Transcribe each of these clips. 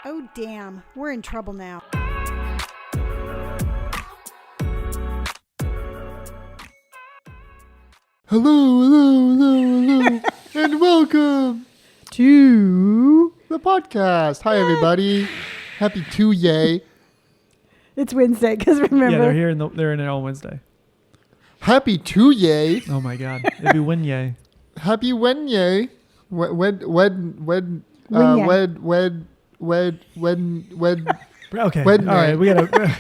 Oh, damn. We're in trouble now. Hello, and welcome To the podcast. Hi, everybody. Happy Tuesday. It's Wednesday, because remember. Yeah, they're here. They're in there on Wednesday. Happy Tuesday. Oh my God, it'd be Wednesday. Happy Wednesday. Okay, Wednesday. all right, we gotta.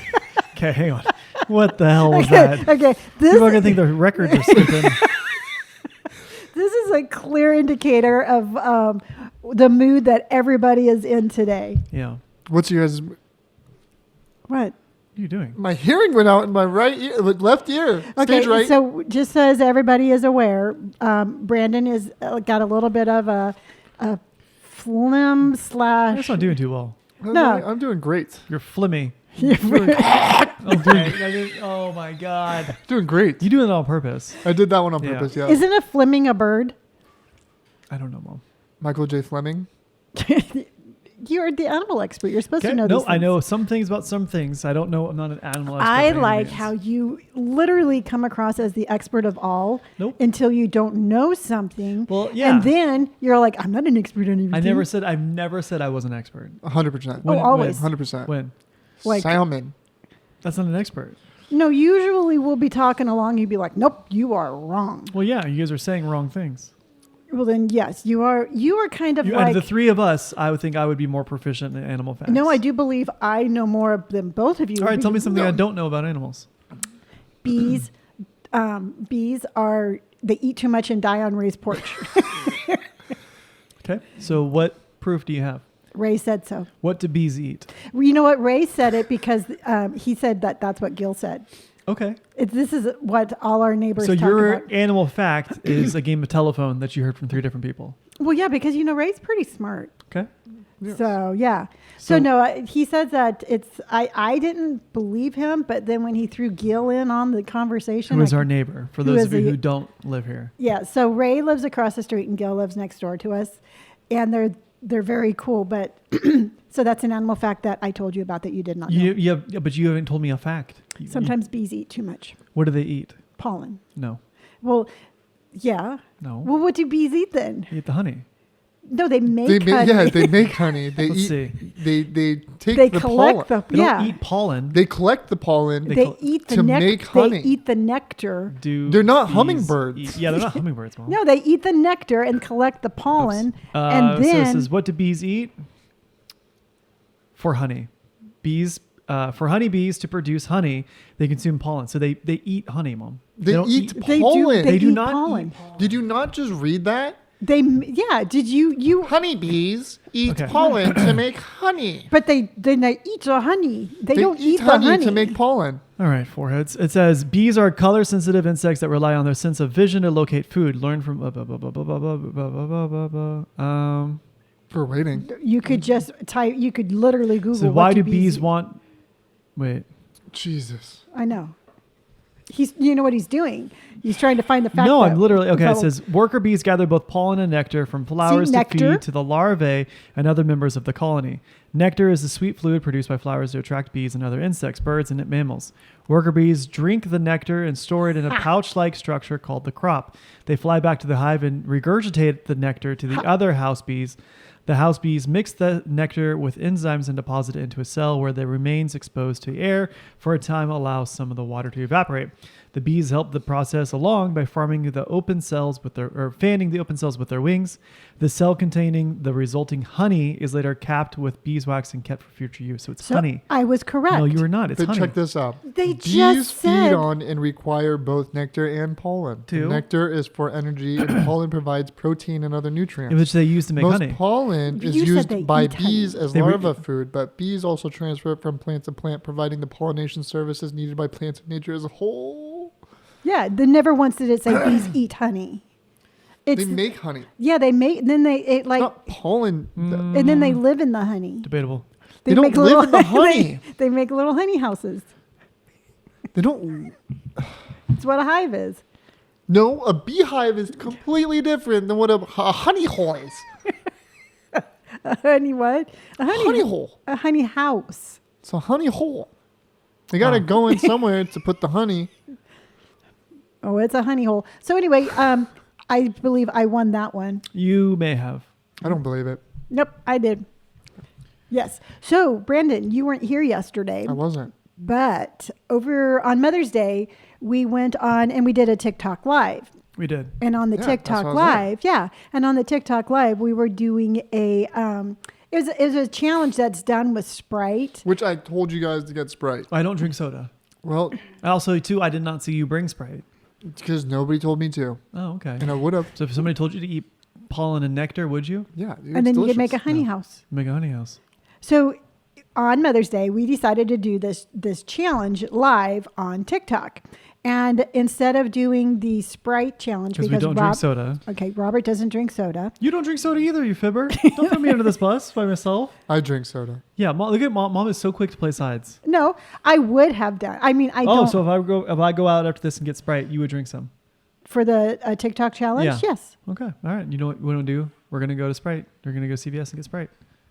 Okay, hang on. What the hell was Okay, that? okay. People are gonna think the records are skipping. This is a clear indicator of the mood that everybody is in today. Yeah. What's your guys? What? What are you doing? My hearing went out in my right ear, left ear. Okay, Stage right. so just as everybody is aware, Brandon is got a little bit of a phlegm slash. That's not doing too well. No. I'm doing great. You're flimmy. Oh my God. Doing great. You doing it on purpose? I did that one on Yeah. purpose. Yeah. Isn't a Fleming a bird? I don't know, Mom. Michael J. Fleming. You're the animal expert. You're supposed Okay. to know No, these I things. know some things about some things. I don't know. I'm not an animal expert. I by any like means. how you literally come across as the expert of all Nope. until you don't know something. Well, yeah. And then you're like, I'm not an expert on anything. I've never said I was an expert. 100%. Oh, always. 100%. When? Like- Salmon. That's not an expert. No, usually we'll be talking along. You'd be like, nope, you are wrong. Well, yeah, you guys are saying wrong things. Well, then, yes, you are kind of Out like. of the three of us, I would think I would be more proficient in animal facts. No, I do believe I know more than both of you. All right, tell me because something I don't know about animals. Bees, they eat too much and die on Ray's porch. Okay, so what proof do you have? Ray said so. What do bees eat? You know what? Ray said it because he said that's what Gil said. Okay. This is what all our neighbors So talk your about. animal fact is a game of telephone that you heard from three different people. Well, yeah, because Ray's pretty smart. Okay. Yes. So yeah. So no, he says that it's. I didn't believe him, but then when he threw Gil in on the conversation, Who is our neighbor? For who those is of you the- who don't live here. Yeah. So Ray lives across the street and Gil lives next door to us, and they're very cool. But so that's an animal fact that I told you about that you did not know. But you haven't told me a fact. Sometimes bees eat too much What do they eat? pollen. No. Well, yeah. No. Well, what do bees eat then? They eat the honey. No, they make honey. Yeah, they make honey. They Let's eat. see. They take They the collect pollen. the They yeah. don't eat pollen. They collect the pollen. They eat the to nectar. make honey. They eat the nectar. They're not bees hummingbirds. Yeah, they're not hummingbirds, Mom. No, they eat the nectar and collect the pollen, and So then it says, what do bees eat? For honey. Bees, for honeybees to produce honey, they consume pollen. So they eat honey, Mom. They don't eat they pollen. do. They do eat not pollen. eat pollen. Did you not just read that? Did you? Honeybees eat Okay. pollen to make honey. But they eat the honey. They don't eat honey, the honey to make pollen. All right, foreheads. It says bees are color-sensitive insects that rely on their sense of vision to locate food. Learn from. For waiting. You could just type. You could literally Google. So what why do bees bees eat. want? Wait. Jesus. I know. You know what he's doing. He's trying to find the fact. No, that- I'm literally okay. It so- says worker bees gather both pollen and nectar from flowers to nectar? feed to the larvae and other members of the colony. Nectar is the sweet fluid produced by flowers to attract bees and other insects, birds, and mammals. Worker bees drink the nectar and store it in a pouch-like structure called the crop. They fly back to the hive and regurgitate the nectar to the other house bees. The house bees mix the nectar with enzymes and deposit it into a cell where it remains exposed to air for a time, allows some of the water to evaporate. The bees help the process along by fanning the open cells with their wings. The cell containing the resulting honey is later capped with beeswax and kept for future use. So it's honey. I was correct. No, you were not. It's But honey. check this out. They Bees just said- feed on and require both nectar and pollen. Two. Nectar is for energy, and pollen provides protein and other nutrients. Which they use to make Most honey. pollen You is said used they by eat honey. bees as They re- larva food, but bees also transfer it from plant to plant, providing the pollination services needed by plants and nature as a whole. Yeah, never once did it say bees eat honey. It's They make honey. yeah, they make. Then It's not pollen. and then they live in the honey. Debatable. They don't live in the honey. they make little honey houses. They don't. That's what a hive is. No, a beehive is completely different than what a honey hole is. A honey what? A Honey hole. A honey house. It's a honey hole. You got to go in somewhere to put the honey. Oh, it's a honey hole. So anyway, I believe I won that one. You may have. I don't believe it. Nope, I did. Yes. So Brandon, you weren't here yesterday. I wasn't. But over on Mother's Day, we went on and we did a TikTok live. We did. And on the Yeah, TikTok that's what I was live, and on the TikTok live, we were doing a it was a challenge that's done with Sprite. Which I told you guys to get Sprite. I don't drink soda. Well, Also, too, I did not see you bring Sprite. because nobody told me to. Oh, okay. And I would have. So if somebody told you to eat pollen and nectar, would you? Yeah. And then you could make a honey house. Make a honey house. So on Mother's Day, we decided to do this challenge live on TikTok. And instead of doing the Sprite challenge, Because we don't drink soda. Okay, Robert doesn't drink soda. You don't drink soda either, you fibber. Don't put me under this bus by myself. I drink soda. Yeah, look at mom. Mom is so quick to play sides. No, I would have done. I mean, I Oh, don't. so if I go out after this and get Sprite, you would drink some. For the TikTok challenge, Yeah. yes. Okay. All right. You know what we're gonna do? We're gonna go to Sprite. We're gonna go CVS and get Sprite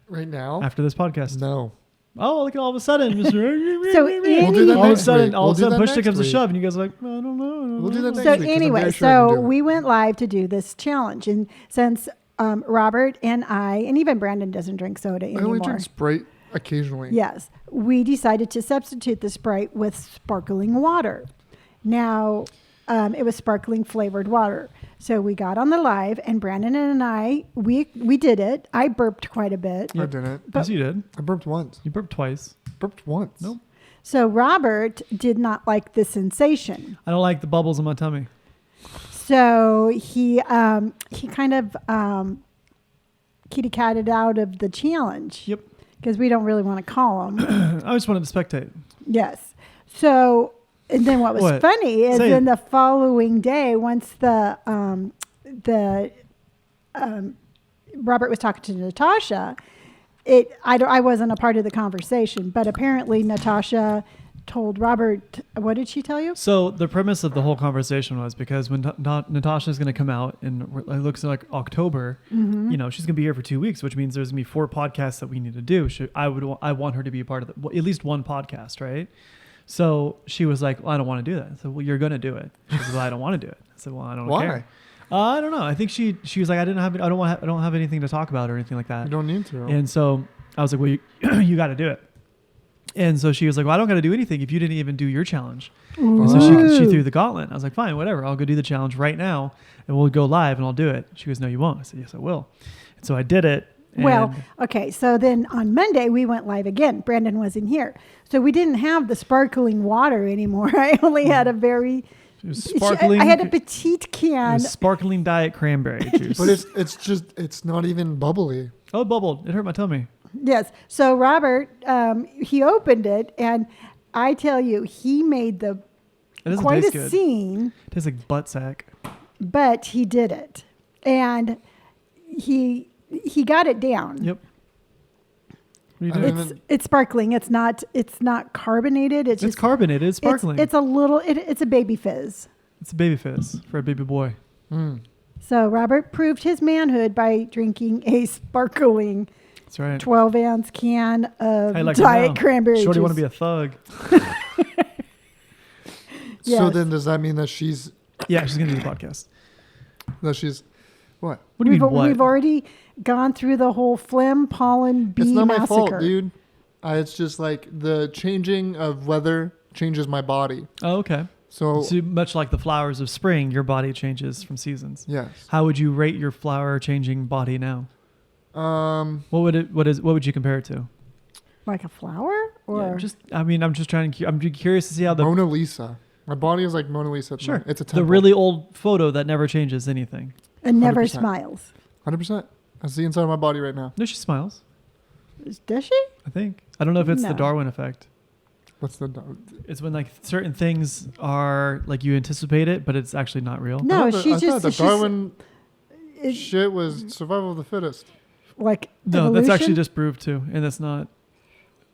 Right now? after this podcast. No. Oh, look at all of a sudden. So We'll do that all of a next sudden, week. all of a We'll do sudden, that push next comes to week. shove, and you guys are like, I don't know. We'll do that next So week, 'cause I'm anyway, very sure I can so do it. we went live to do this challenge, and since Robert and I, and even Brandon doesn't drink soda I anymore. only drink Sprite occasionally. Yes, we decided to substitute the Sprite with sparkling water. Now, it was sparkling flavored water. So we got on the live, and Brandon and I, we did it. I burped quite a bit. I didn't. Yes, you did. I burped once. You burped twice. Burped once. Nope. So Robert did not like the sensation. I don't like the bubbles in my tummy. So he kind of kitty catted out of the challenge. Yep. Because we don't really want to call him. I just wanted to spectate. Yes. So, and then what was What? funny is Say then it. the following day, once Robert was talking to Natasha, I wasn't a part of the conversation, but apparently Natasha told Robert, what did she tell you? So the premise of the whole conversation was because when Natasha is going to come out in it looks like October, Mm-hmm. you know, she's going to be here for 2 weeks, which means there's going to be 4 podcasts that we need to do. I want her to be a part of at least one podcast, right? So she was like, well, I don't want to do that. I said, well, you're going to do it. She said, well, I don't want to do it. I said, well, I don't Why? care. I don't know. I think she was like, I don't have anything to talk about or anything like that. You don't need to. And so I was like, well, you got to do it. And so she was like, well, I don't got to do anything if you didn't even do your challenge. And so she threw the gauntlet. I was like, fine, whatever. I'll go do the challenge right now and we'll go live and I'll do it. She goes, no, you won't. I said, yes, I will. And so I did it. Well, okay. So then on Monday we went live again. Brandon wasn't here. So we didn't have the sparkling water anymore. I only had a very, it was sparkling. I had a petite it can. was sparkling diet cranberry juice. But it's not even bubbly. Oh, it bubbled. It hurt my tummy. Yes. So Robert, he opened it, and I tell you, he made It doesn't quite taste a good. scene, It tastes like butt sack. but he did it, and he got it down. Yep. What are you I doing? mean, It's sparkling. It's not carbonated. It's It's just carbonated. It's sparkling. It's a little. It's a baby fizz. It's a baby fizz for a baby boy. So Robert proved his manhood by drinking a sparkling That's right. 12-ounce can of Hey, like diet now. cranberry Shorty juice. want to be a thug. So Yes. then does that mean that she's Yeah, she's gonna do the podcast. what? What do you mean? What? We've already gone through the whole phlegm, pollen, bee It's not massacre. my fault, dude. It's just like the changing of weather changes my body. Oh, okay. So So much like the flowers of spring, your body changes from seasons. yes. How would you rate your flower changing body now? What would you compare it to? Like a flower, or I'm just trying to. I'm curious to see how the Mona Lisa. My body is like Mona Lisa. sure It's a the temple. really old photo that never changes anything. and never 100%. smiles. 100%. That's the inside of my body right now. No, she smiles. Does she? I think. I don't know if it's the No. Darwin effect. What's the? It's when like certain things are like you anticipate it, but it's actually not real. No, I thought she's the just Darwin it- shit was survival of the fittest. like No, evolution? that's actually just proved too, and that's not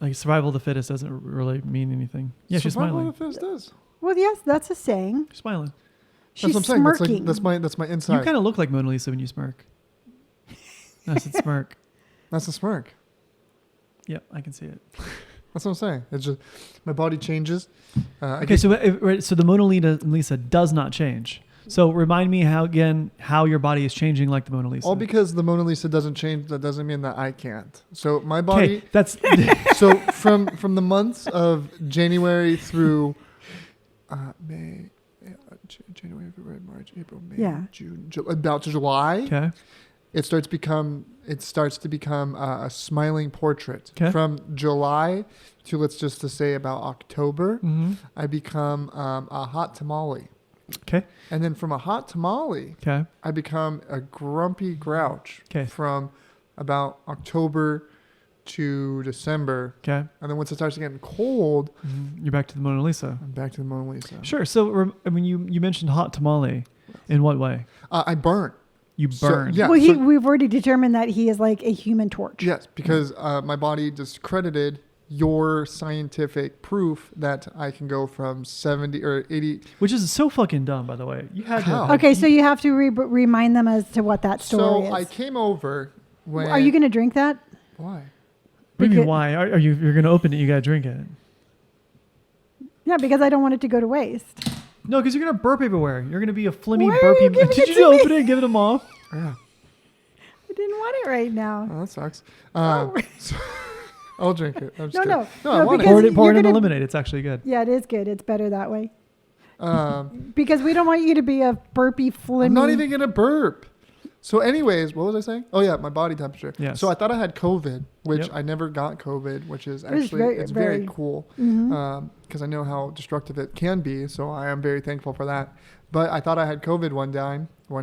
like survival of the fittest doesn't really mean anything. Yeah, she's survival smiling. of the fittest does. Well, yes, that's a saying. She's smiling. She's That's what I'm saying. smirking. That's my inside. You kind of look like Mona Lisa when you smirk. I said smirk. That's a smirk. Yep, I can see it. That's what I'm saying. It's just my body changes. Okay, so the Mona Lisa does not change. So remind me how your body is changing like the Mona Lisa. All because the Mona Lisa doesn't change, that doesn't mean that I can't. So my body. Okay, that's So from the months of January through May, January, February, March, April, May, June, about to July. okay. It starts to become a smiling portrait. Okay. From July to to say about October, Mm-hmm. I become a hot tamale. Okay. And then from a hot tamale, Okay. I become a grumpy grouch. Okay. From about October to December. Okay. And then once it starts getting cold, You're back to the Mona Lisa. I'm back to the Mona Lisa. Sure. So I mean, you mentioned hot tamale. In what way? I burn. You So, burn. yeah. Well, so- we've already determined that he is like a human torch. Yes, because my body discredited your scientific proof that I can go from 70 or 80. Which is so fucking dumb, by the way. You had How? to. Okay, so you have to remind them as to what that story So is. I came over when. Are you going to drink that? Why? What do you mean, because- why? Are you? You're gonna open it. You gotta drink it. Yeah, because I don't want it to go to waste. No, because you're gonna burp everywhere. You're gonna be a flimmy, Why are you burpy. giving Did it you to me? open it and give it to mom? Yeah. I didn't want it right now. Oh, that sucks. Oh. So- I'll drink it. I'm just No, kidding. no. I No, want because- Pour it you're in gonna- lemonade. It's actually good. Yeah, it is good. It's better that way. it. Because we don't want you to be a burpy, flimmy. I'm not even gonna burp. So, anyways, what was I saying? Oh yeah, my body temperature. Yes. So I thought I had COVID, which Yep. I never got COVID, which is It was actually very- it's very very- cool. Mhm. Because I know how destructive it can be. So I am very thankful for that. But I thought I had COVID one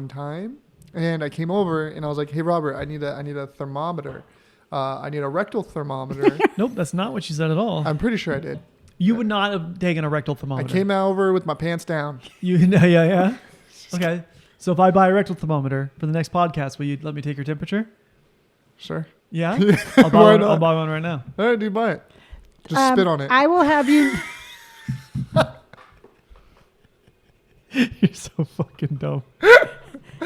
time, and I came over and I was like, "Hey Robert, I need a thermometer. I need a rectal thermometer." Nope, that's not what she said at all. I'm pretty sure I did. You would not have taken a rectal I thermometer. came over with my pants down. Yeah. Okay. So if I buy a rectal thermometer for the next podcast, will you let me take your temperature? Sure. Yeah. Why I'll buy not? one right now. All right, dude, buy it. Just spit on it. I will have you. You're so fucking dumb.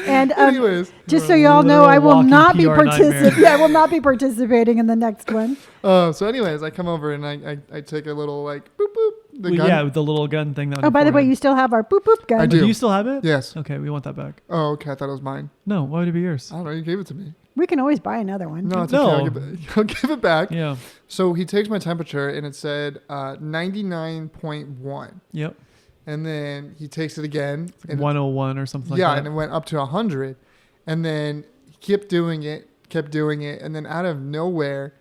And Anyways, just so y'all know, I will Walking not be PR nightmare. participating. Yeah, I will not be participating in the next one. so anyways, I come over and I take a little like boop boop the Well, gun. yeah, with the little gun thing. Oh, by the way, you still have our boop boop gun. I do do. you still have it? Yes. Okay, we want that back. Oh, okay. I thought it was mine. No, why would it be yours? I don't know. You gave it to me. We can always buy another one. No, it's No. okay. I'll give it back. Yeah. So he takes my temperature and it said 99.1, Yep. and then he takes it again. And 101 or something like yeah, that. and it went up to 100, and then he kept doing it, and then out of nowhere,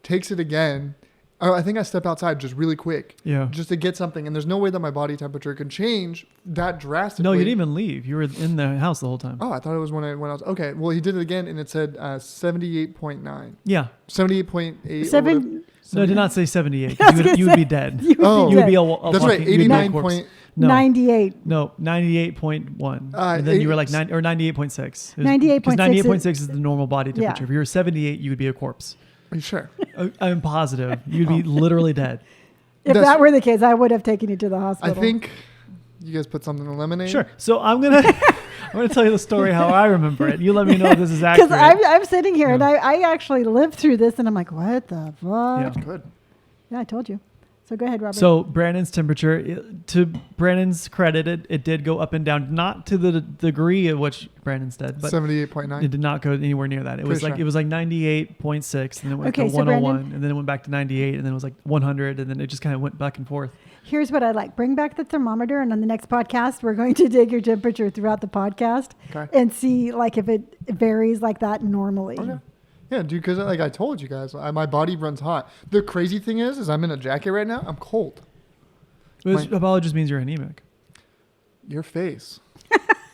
takes it again. Oh, I think I step outside just really quick, Yeah. just to get something, and there's no way that my body temperature can change that drastically. No, you didn't even leave. You were in the house the whole time. Oh, I thought it was when I was okay. Well, he did it again, and it said 78.9, Yeah. 78.8. Seven. No, it did not say 78. I was gonna You would be say, dead. You would Oh. You would be a That's right, walking- you'd be a 89 corpse. point. No, 98. no, 98.1. And then you were like 98.6. 98.6 98.6 is the normal body Yeah. temperature. If you were 78, you would be a corpse. Are you sure? I'm positive. You'd be literally dead. If That's- that were the case, I would have taken you to the I hospital. think you guys put something in lemonade. Sure. So I'm gonna tell you the story how I remember it. You let me know if this is accurate. Because I'm sitting here and Yeah. I actually lived through this and I'm like, what the fuck? Yeah. Good. Yeah, I told you. So go ahead, Robert. So Brandon's temperature, to Brandon's credit, it did go up and down, not to the degree at which Brandon's did, but 78.9. it did not go anywhere near that. It was Pretty like sure. it was like 98.6, and then it went Okay, to so 101, Brandon- and then it went back to 98, and then it was like 100, and then it just kind of went back and forth. Here's what I like. Bring back the thermometer, and on the next podcast, we're going to take your temperature throughout the podcast Okay. and see like if it varies like that normally. Okay. Yeah, dude, because like I told you guys, my body runs hot. The crazy thing is I'm in a jacket right now. I'm cold. Which probably just means you're anemic. Your face.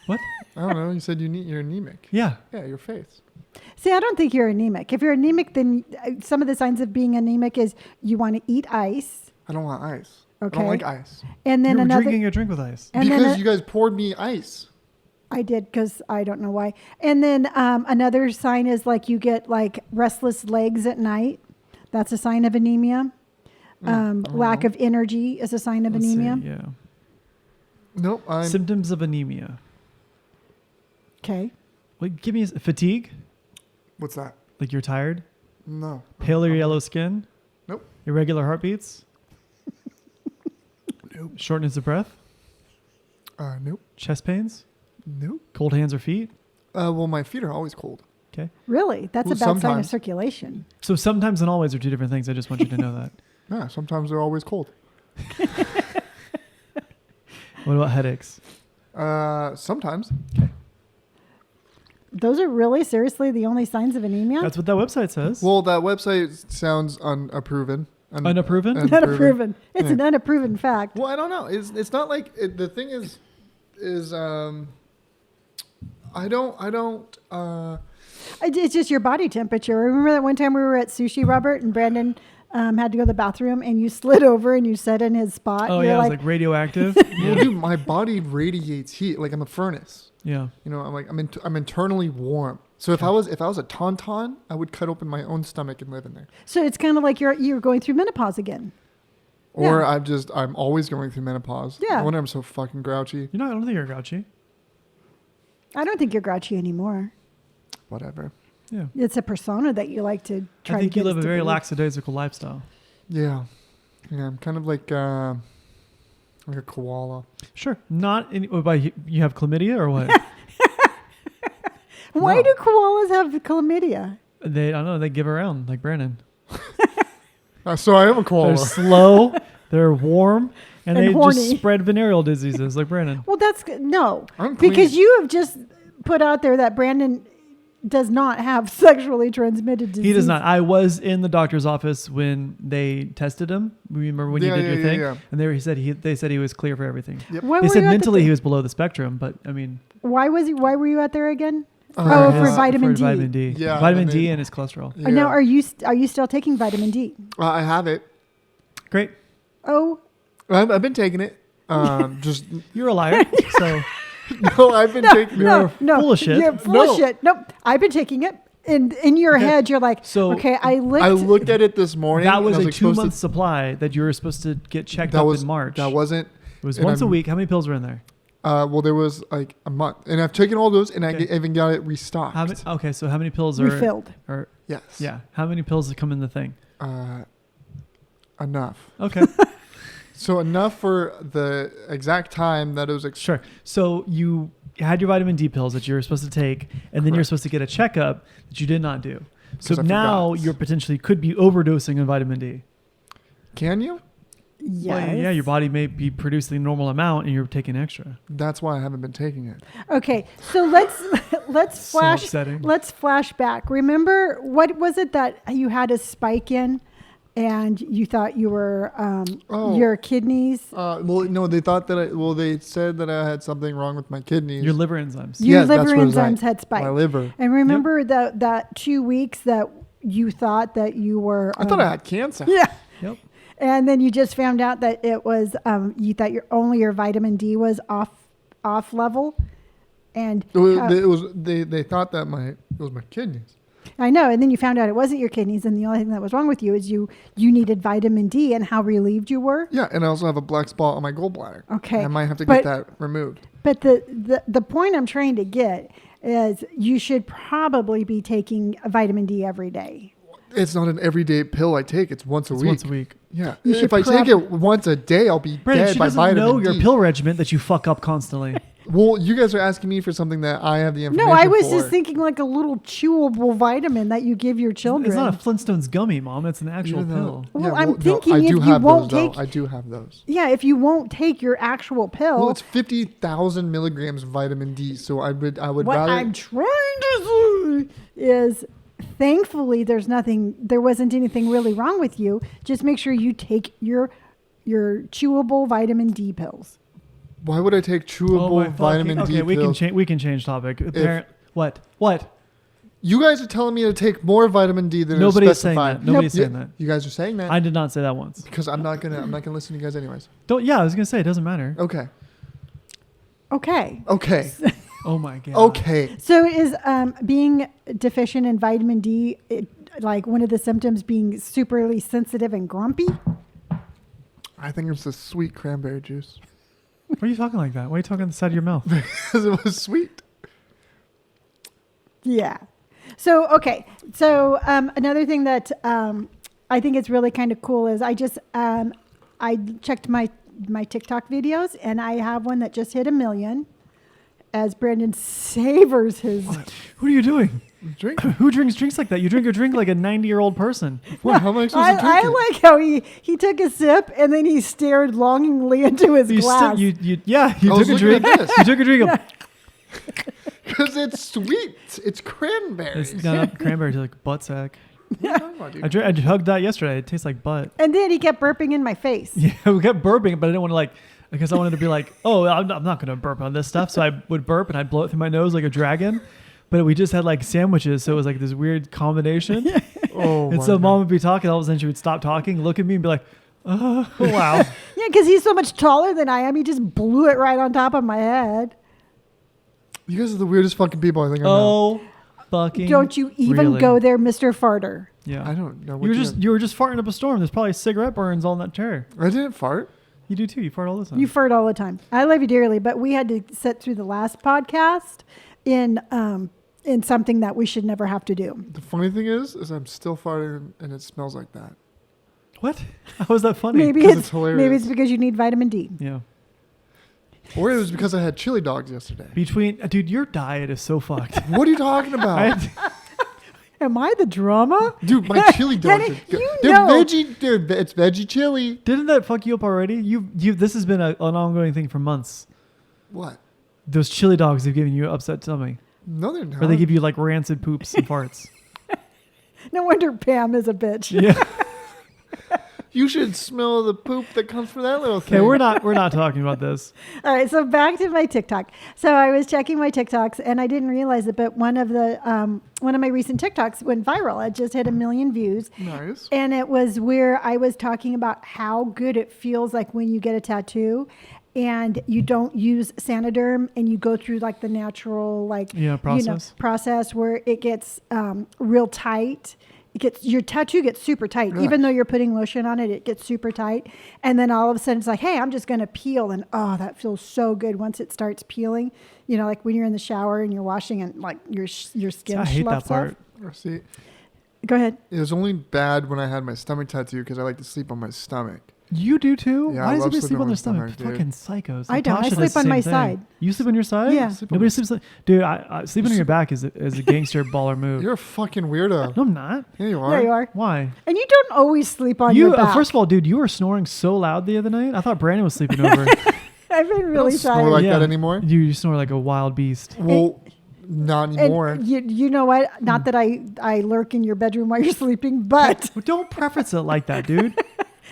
What? I don't know. You said you're anemic. Yeah. Yeah, your face. See, I don't think you're anemic. If you're anemic, then some of the signs of being anemic is you want to eat ice. I don't want ice. I Okay. don't like ice. And then You were another. drinking a drink with ice. and then Because you guys poured me ice. I did because I don't know why. And then another sign is like you get like restless legs at night. That's a sign of anemia. Lack of energy is a sign of Let's see, anemia. yeah. Nope. I'm Symptoms of anemia. Okay. Wait, give me fatigue. What's that? Like you're tired? No. Pale or yellow skin? Nope. Irregular heartbeats? Nope. Shortness of breath? Nope. Chest pains? Nope. Cold hands or feet? Well, my feet are always cold. Okay. Really? That's Well, a bad sign of sometimes. circulation. So sometimes and always are two different things. I just want you to know that. Yeah, sometimes they're always cold. What about headaches? Sometimes. Those are really seriously the only signs of anemia? That's what that website says. Well, that website sounds unapproven. Unapproven? Unapproven. It's Yeah. an unapproven fact. Well, I don't know. It's not like the thing is I don't. It's just your body temperature. Remember that one time we were at sushi, Robert, and Brandon had to go to the bathroom, and you slid over and you sat in his spot. Oh, You're yeah, it was like radioactive. Well, dude, my body radiates heat like I'm a furnace. Yeah. You know, I'm internally warm. So if I was a tauntaun, I would cut open my own stomach and live in there. so it's kind of like you're going through menopause again. Or Yeah. I'm always going through menopause. Yeah. No wonder I'm so fucking grouchy. I don't think you're grouchy. I don't think you're grouchy anymore. Whatever. Yeah. It's a persona that you like to try I think to you get live a us to very believe. lackadaisical lifestyle. Yeah. Yeah. I'm kind of like a koala. Sure. Not any, you have chlamydia or what? Why No. do koalas have chlamydia? I don't know. They give around like Brandon. So I am a They're koala. slow. They're warm. And And they horny. just spread venereal diseases like Brandon. Well, that's no, I'm clean. because you have just put out there that Brandon does not have sexually transmitted disease. He does not. I was in the doctor's office when they tested him. Remember when you Yeah, did your yeah, thing? yeah. And they said he was clear for everything. Yep. Why They were said you at the mentally thing? he was below the spectrum, but I mean, Why were you out there again? Uh, for his- vitamin D. Vitamin D. Yeah, Vitamin and D then- and his cholesterol. Yeah. Now, are you still taking vitamin D? I have it. Great. Oh, I've been taking it. Just You're a liar. So no, I've been taking it. no, full of shit. You're full No. of shit. Nope, I've been taking it. And in your head, you're like, So, okay, I I looked at it this morning. that and was I a like, supposed 2-month supply that you were supposed to get checked That up was in March. That wasn't. It was and once a I'm- week. How many pills were in there? Well, there was like a month, and I've taken all those, and Okay. I even got it restocked. Okay, so how many pills are refilled. Yes. Yeah, how many pills come in the thing? Enough. Okay, So enough for the exact time that it was. sure. So you had your vitamin D pills that you were supposed to take, and then you're Correct. supposed to get a checkup that you did not do. So 'Cause I now forgot. you're potentially could be overdosing on vitamin D. Can you? Yes. Well, yeah, your body may be producing the normal amount, and you're taking extra. That's why I haven't been taking it. Okay, so let's So flash. upsetting. Let's flash back. Remember, what was it that you had a spike in, and you thought you were your kidneys, Well, no, they thought that they said that I had something wrong with my kidneys. Your liver enzymes. your Yeah, that's liver what it was enzymes like. had spiked. My liver. And remember that 2 weeks that you thought that you were. I thought I had cancer. Yeah. Yep. And then you just found out that it was you thought your vitamin D was off level, and They thought that it was my kidneys. I know. And then you found out it wasn't your kidneys, and the only thing that was wrong with you is you needed vitamin D, and how relieved you were. Yeah, and I also have a black spot on my gallbladder. Okay, I might have to but- get that removed. But the point I'm trying to get is you should probably be taking vitamin D every day. It's not an everyday pill I take. It's once a It's week. once a week. Yeah. You should If I take it once a day, I'll be Brandon, dead she by doesn't vitamin know D. your pill regimen that you fuck up constantly. Well, you guys are asking me for something that I have the information No, I was for. just thinking like a little chewable vitamin that you give your children. It's not a Flintstones gummy, Mom. It's an actual Even though- pill. Well, yeah, I'm no, thinking I if do you have won't those, though. take- I do have those. Yeah, if you won't take your actual pill. Well, it's 50,000 milligrams of vitamin D, so I would What rather. I'm trying to say is, thankfully, there wasn't anything really wrong with you. Just make sure you take your chewable vitamin D pills. Why would I take chewable my vitamin fucking- D Okay, pills? we can change topic. What? You guys are telling me to take more vitamin D than Nobody's is saying specified. that. Nobody's Yeah, saying that. You guys are saying that I did not say that once. because I'm not gonna listen to you guys anyways. Yeah, I was gonna say it doesn't matter. Okay. Okay. Okay. Oh my god. Okay. So is being deficient in vitamin D like one of the symptoms being superly sensitive and grumpy? I think it's the sweet cranberry juice Why are you talking like that? Why are you talking on the side of your mouth? because it was sweet. Yeah. So, okay. So, another thing that I think is really kind of cool is I checked my TikTok videos, and I have one that just hit 1 million as Brandon savors his. What are you doing? Drink. Who drinks drinks like that? You drink a drink like a 90-year-old person. What? How am I supposed to drink it? I like how he took a sip and then he stared longingly into his glass. You took a looking drink. at this. You took a drink. Because it's sweet. It's cranberry. It's not cranberry. It's like butt sack. What are you talking about, dude? I hugged that yesterday. It tastes like butt. And then he kept burping in my face. Yeah, we kept burping, but I didn't want to because I wanted to be like, oh, I'm not going to burp on this stuff. So I would burp and I'd blow it through my nose like a dragon. But we just had like sandwiches, so it was like this weird combination. Oh, and my so God. Mom would be talking, all of a sudden she would stop talking, look at me, and be like, "Oh, wow." Yeah, because he's so much taller than I am. He just blew it right on top of my head. You guys are the weirdest fucking people I think I know. Oh, fucking. Don't you even really. go there, Mr. Farter. Yeah. I don't know. You were just farting up a storm. There's probably cigarette burns on that chair. I didn't fart. You do too. You fart all the time. You fart all the time. I love you dearly, but we had to sit through the last podcast in something that we should never have to do. The funny thing is I'm still farting and it smells like that. What? How is that funny? Maybe 'Cause it's it's hilarious. maybe it's because you need vitamin D. Yeah. Or it was because I had chili dogs yesterday. Dude, your diet is so fucked. What are you talking about? Am I the drama? Dude, my chili dogs Daddy, are good. you They're know. veggie, dude. It's veggie chili. Didn't that fuck you up already? This has been an ongoing thing for months. What? Those chili dogs have given you upset tummy. No, they're not. Or they give you like rancid poops and farts. No wonder Pam is a bitch. Yeah. You should smell the poop that comes from that little thing. Okay, we're not talking about this. All right, so back to my TikTok. So I was checking my TikToks, and I didn't realize it, but one of my recent TikToks went viral. It just hit 1 million views. Nice. And it was where I was talking about how good it feels like when you get a tattoo and you don't use Sanoderm and you go through like the natural process where it gets real tight. Your tattoo gets super tight. Yeah. Even though you're putting lotion on it, it gets super tight. And then all of a sudden it's like, hey, I'm just going to peel. And oh, that feels so good once it starts peeling. You know, like when you're in the shower and you're washing and like your skin I hate that sloughs part. off. See, Go ahead. it was only bad when I had my stomach tattoo because I like to sleep on my stomach. You do too? Yeah, I Why does love everybody sleep sleeping on on their my stomach? stomach, Fucking psychos. I don't. I Natasha sleep does the on my same thing. side. You sleep on your side? Yeah. Nobody sleeps on... Dude, I sleeping on your back is a gangster baller move. You're a fucking weirdo. No, I'm not. Yeah, you are. Yeah, you are. Why? And you don't always sleep on your back. First of all, dude, you were snoring so loud the other night. I thought Brandon was sleeping over. I've been I really don't snore tired. like Yeah. that anymore. You snore like a wild beast. Well, not anymore. And you know what? Not that I lurk in your bedroom while you're sleeping, but Well, don't preface it like that, dude.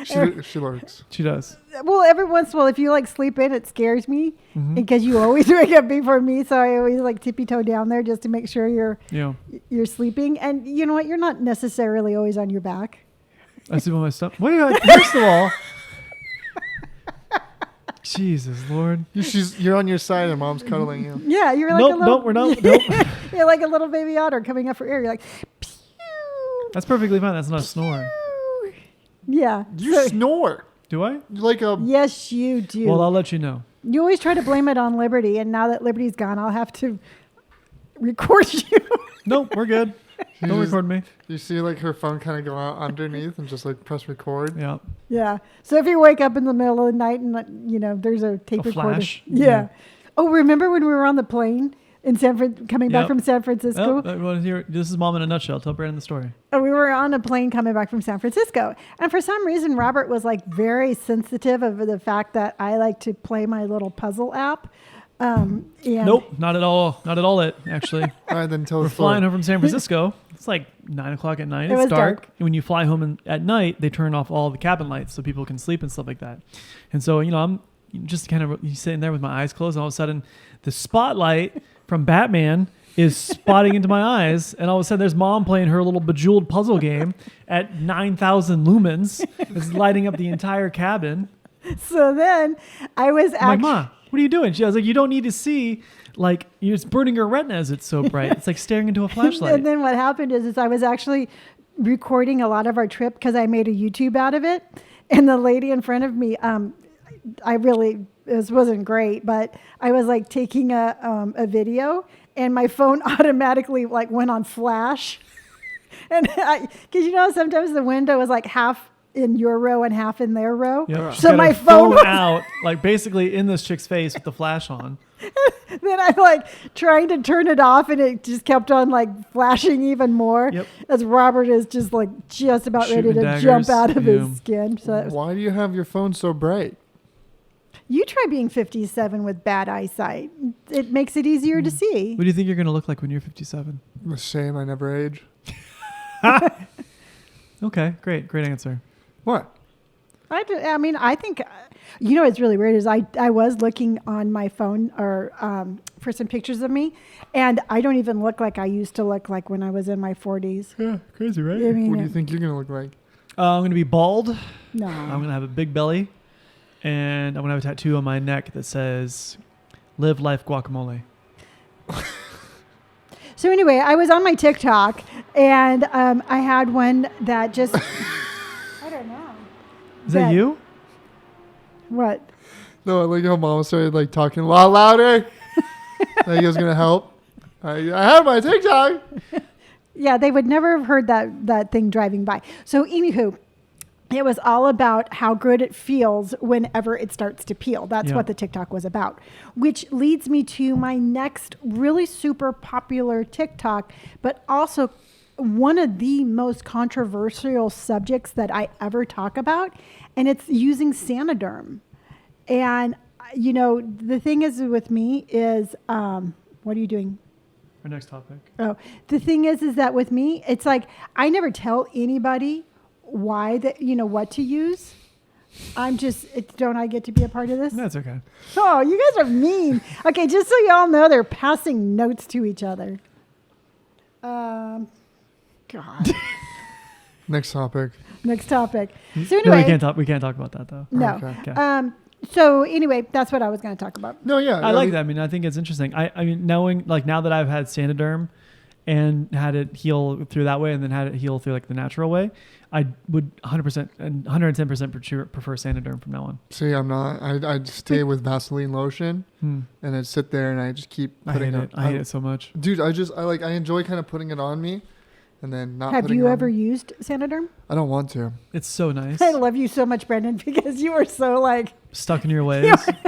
She lurks. She does. well, every once in a while, if you like sleep in, it scares me because you always wake up before me. So I always like tippy toe down there just to make sure you're sleeping. And you know what? You're not necessarily always on your back. I sleep on my stomach. Wait, first of all, Jesus Lord. You're on your side and mom's cuddling you. Yeah, you're like Nope, a little. nope, we're not. Nope. You're like a little baby otter coming up for air. You're like, pew. That's perfectly fine. That's not a snore. Yeah. You So- snore. Do I? You're like a. yes, you do. Well, I'll let you know. You always try to blame it on Liberty, and now that Liberty's gone, I'll have to record you. Nope, we're good. You Don't just- record me. You see like her phone kind of go out underneath and just like press record. Yeah. Yeah. So if you wake up in the middle of the night and there's a tape A recorder. flash? Yeah. Yeah. Oh, remember when we were on the plane in coming back Yep. from San Francisco? This is Mom in a nutshell. Tell Brandon the story. We were on a plane coming back from San Francisco, and for some reason, Robert was like very sensitive of the fact that I like to play my little puzzle app. And Nope, not at all. Not at all. Actually, All right, then tell we're the story. flying home from San Francisco. It's like 9:00 at night. It It's was dark. And when you fly home at night, they turn off all the cabin lights so people can sleep and stuff like that. And so, I'm just kind of sitting there with my eyes closed, and all of a sudden, the spotlight from Batman is spotting into my eyes, and all of a sudden, there's Mom playing her little Bejeweled puzzle game at 9,000 lumens. It's lighting up the entire cabin. So then I was I'm like, Ma, what are you doing? I was like, you don't need to see. Like, it's burning your retinas. It's so bright. It's like staring into a flashlight. And then what happened is I was actually recording a lot of our trip because I made a YouTube out of it. And the lady in front of me, this wasn't great, but I was like taking a video and my phone automatically like went on flash. And because sometimes the window is like half in your row and half in their row. Yep. So my phone was out, like basically in this chick's face with the flash on. then I'm like trying to turn it off, and it just kept on like flashing even more. Yep. As Robert is just about Shooting ready to daggers. jump out of Yeah. his skin. So that was, Why do you have your phone so bright? you try being 57 with bad eyesight. It makes it easier to see. What do you think you're going to look like when you're 57? The same. I never age. Okay, great answer. What? I think, it's really weird is I was looking on my phone or for some pictures of me, and I don't even look like I used to look like when I was in my 40s. Yeah, crazy, right? I mean, What do you think you're gonna look like? I'm going to be bald. No. I'm going to have a big belly, and I'm going to have a tattoo on my neck that says, "Live life guacamole." So anyway, I was on my TikTok, and I had one that just, I don't know. Is that you? What? No, I like how Mama started like talking a lot louder. Like he was gonna help. I have my TikTok. Yeah, they would never have heard that thing driving by. So anywho, it was all about how good it feels whenever it starts to peel. That's Yeah. what the TikTok was about, which leads me to my next really super popular TikTok, but also one of the most controversial subjects that I ever talk about, and it's using Sanoderm. And, the thing is with me is, what are you doing? Our next topic. Oh, the thing is that with me, it's like I never tell anybody why what to use. Don't I get to be a part of this? That's okay. Oh, you guys are mean. Okay, just so y'all know, they're passing notes to each other. God. Next topic. Next topic. So No, anyway, we can't talk about that though. no. Okay. So anyway, that's what I was going to talk about. No, yeah. I like that. I mean, I think it's interesting. I mean, knowing like now that I've had Sanoderm and had it heal through that way and then had it heal through like the natural way, I would 100% and 110% prefer Sanoderm from now on. See, I'm not. I stay with Vaseline lotion, and I sit there and I just keep I putting hate it. I hate it so much. Dude, I enjoy kind of putting it on me, and then not. Have putting you it on ever me. used Sanoderm? I don't want to. It's so nice. I love you so much, Brendan, because you are so like. Stuck in your ways.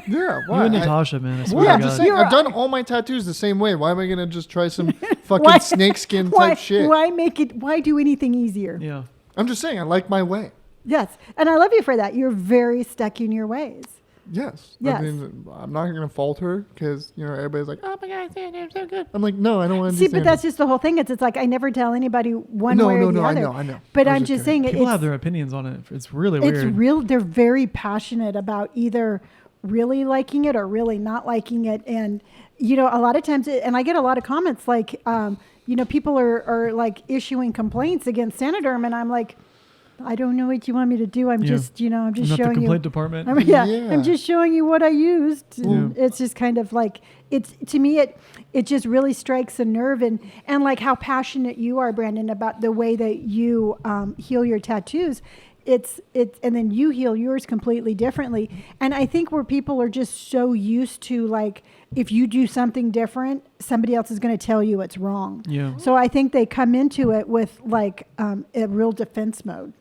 Yeah, You why? and Natasha, man. I Well, swear Yeah, I'm to just God. saying. I've You're- done all my tattoos the same way. Why am I gonna just try some fucking Why- snakeskin Why? type shit? Why do anything easier? Yeah. I'm just saying. I like my way. Yes, and I love you for that. You're very stuck in your ways. Yes. Yes. I mean, I'm not gonna falter because everybody's like, "Oh my God, Sandom's so good." I'm like, no, I don't want to. See, but that's just the whole thing. It's like I never tell anybody one way or the other. I know. But I was I'm just kidding. saying People it's have their opinions on it. It's really it's weird. real. They're very passionate about either really liking it or really not liking it, and a lot of times, and I get a lot of comments like, people are like issuing complaints against Sanoderm, and I'm like, I don't know what you want me to do. I'm just, I'm just Not the showing complaint you. department. I mean, Yeah. I'm just showing you what I used. Yeah. It's just kind of like to me it just really strikes a nerve and like how passionate you are, Brandon, about the way that you heal your tattoos. It's and then you heal yours completely differently. And I think where people are just so used to like if you do something different, somebody else is going to tell you it's wrong. Yeah. So I think they come into it with like a real defense mode.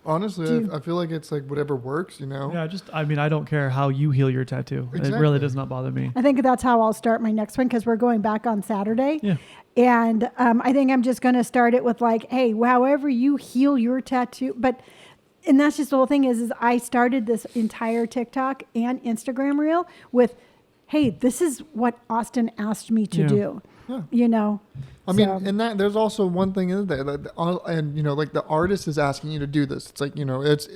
Honestly, I feel like it's like whatever works, Yeah, I don't care how you heal your tattoo. It Exactly. really does not bother me. I think that's how I'll start my next one because we're going back on Saturday. Yeah. And I think I'm just going to start it with like, hey, however you heal your tattoo. And that's just the whole thing is I started this entire TikTok and Instagram reel with, hey, this is what Austin asked me to do. Yeah. I mean, So- and that there's also one thing in there, like, like the artist is asking you to do this. It's like it's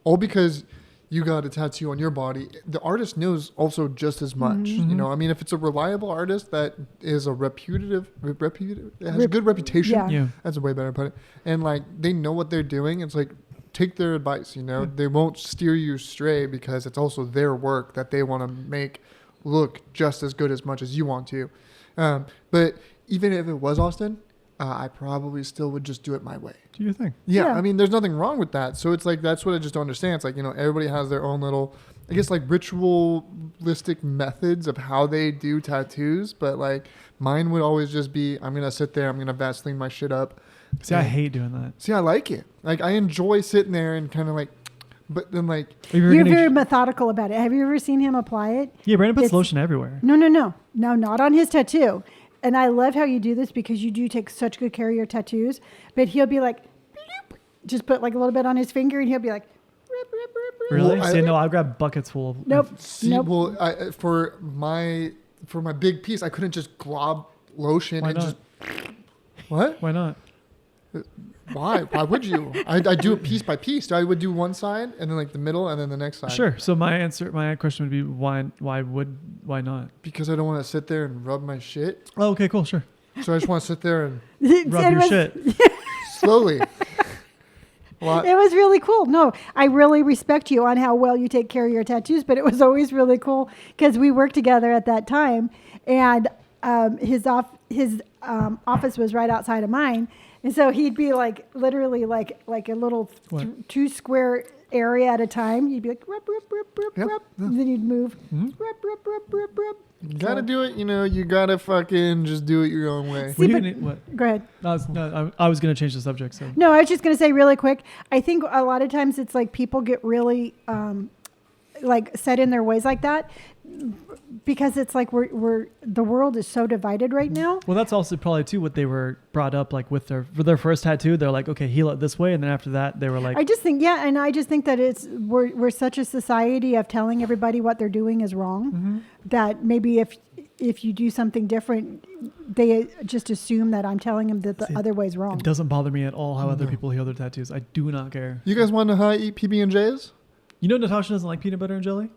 all because you got a tattoo on your body. The artist knows also just as much. Mm-hmm. I mean, if it's a reliable artist that is a it has a good reputation. Yeah. Yeah. That's a way better to put it. And like they know what they're doing. It's like take their advice. They won't steer you astray because it's also their work that they want to make look just as good as much as you want to. But even if it was Austin, I probably still would just do it my way. Do your thing. Yeah, Yeah. I mean, there's nothing wrong with that. So it's like, that's what I just don't understand. It's like, everybody has their own little, I guess, like ritualistic methods of how they do tattoos. But like mine would always just be, I'm going to sit there, I'm going to Vaseline my shit up. See, I hate doing that. See, I like it. Like, I enjoy sitting there and kind of like, but then like, You're very methodical about it. Have you ever seen him apply it? Yeah, Brandon puts It's- lotion everywhere. No, not on his tattoo. And I love how you do this because you do take such good care of your tattoos. But he'll be like, bloop, just put like a little bit on his finger, and he'll be like, rip, rip, rip, rip. Really? Well, See, no, I'll grab buckets full of. Nope. see, Nope. well, for my big piece, I couldn't just glob lotion Why and not? just, what? Why not? Why? Why would you? I do it piece by piece. So I would do one side and then like the middle and then the next side. Sure. So my question would be why not? Because I don't want to sit there and rub my shit. Oh, okay, cool, sure. So I just want to sit there and Rub It your was- shit. slowly. Well, It was really cool. No, I really respect you on how well you take care of your tattoos, but it was always really cool because we worked together at that time, and his office was right outside of mine, and so he'd be like literally like a little What? 2 square area at a time. You'd be like rub, rub, rub, rub, Yep, rub, yeah. and then you'd move Mhm. rub, rub, rub, rub, rub. you gotta do it. You gotta fucking just do it your own way. See, What do but- you need- what? Go ahead. I was going to change the subject. So No, I was just going to say really quick. I think a lot of times it's like people get really like set in their ways like that because it's like we're the world is so divided right now. well, that's also probably too what they were brought up like with their first tattoo. They're like, okay, heal it this way, and then after that, they were like, I just think and I just think that we're such a society of telling everybody what they're doing is wrong Mhm. that maybe if you do something different, they just assume that I'm telling them that the See, other way's wrong. it doesn't bother me at all how other No. people heal their tattoos. I do not care. You guys want to know how I eat PB&Js? You know, Natasha doesn't like peanut butter and jelly.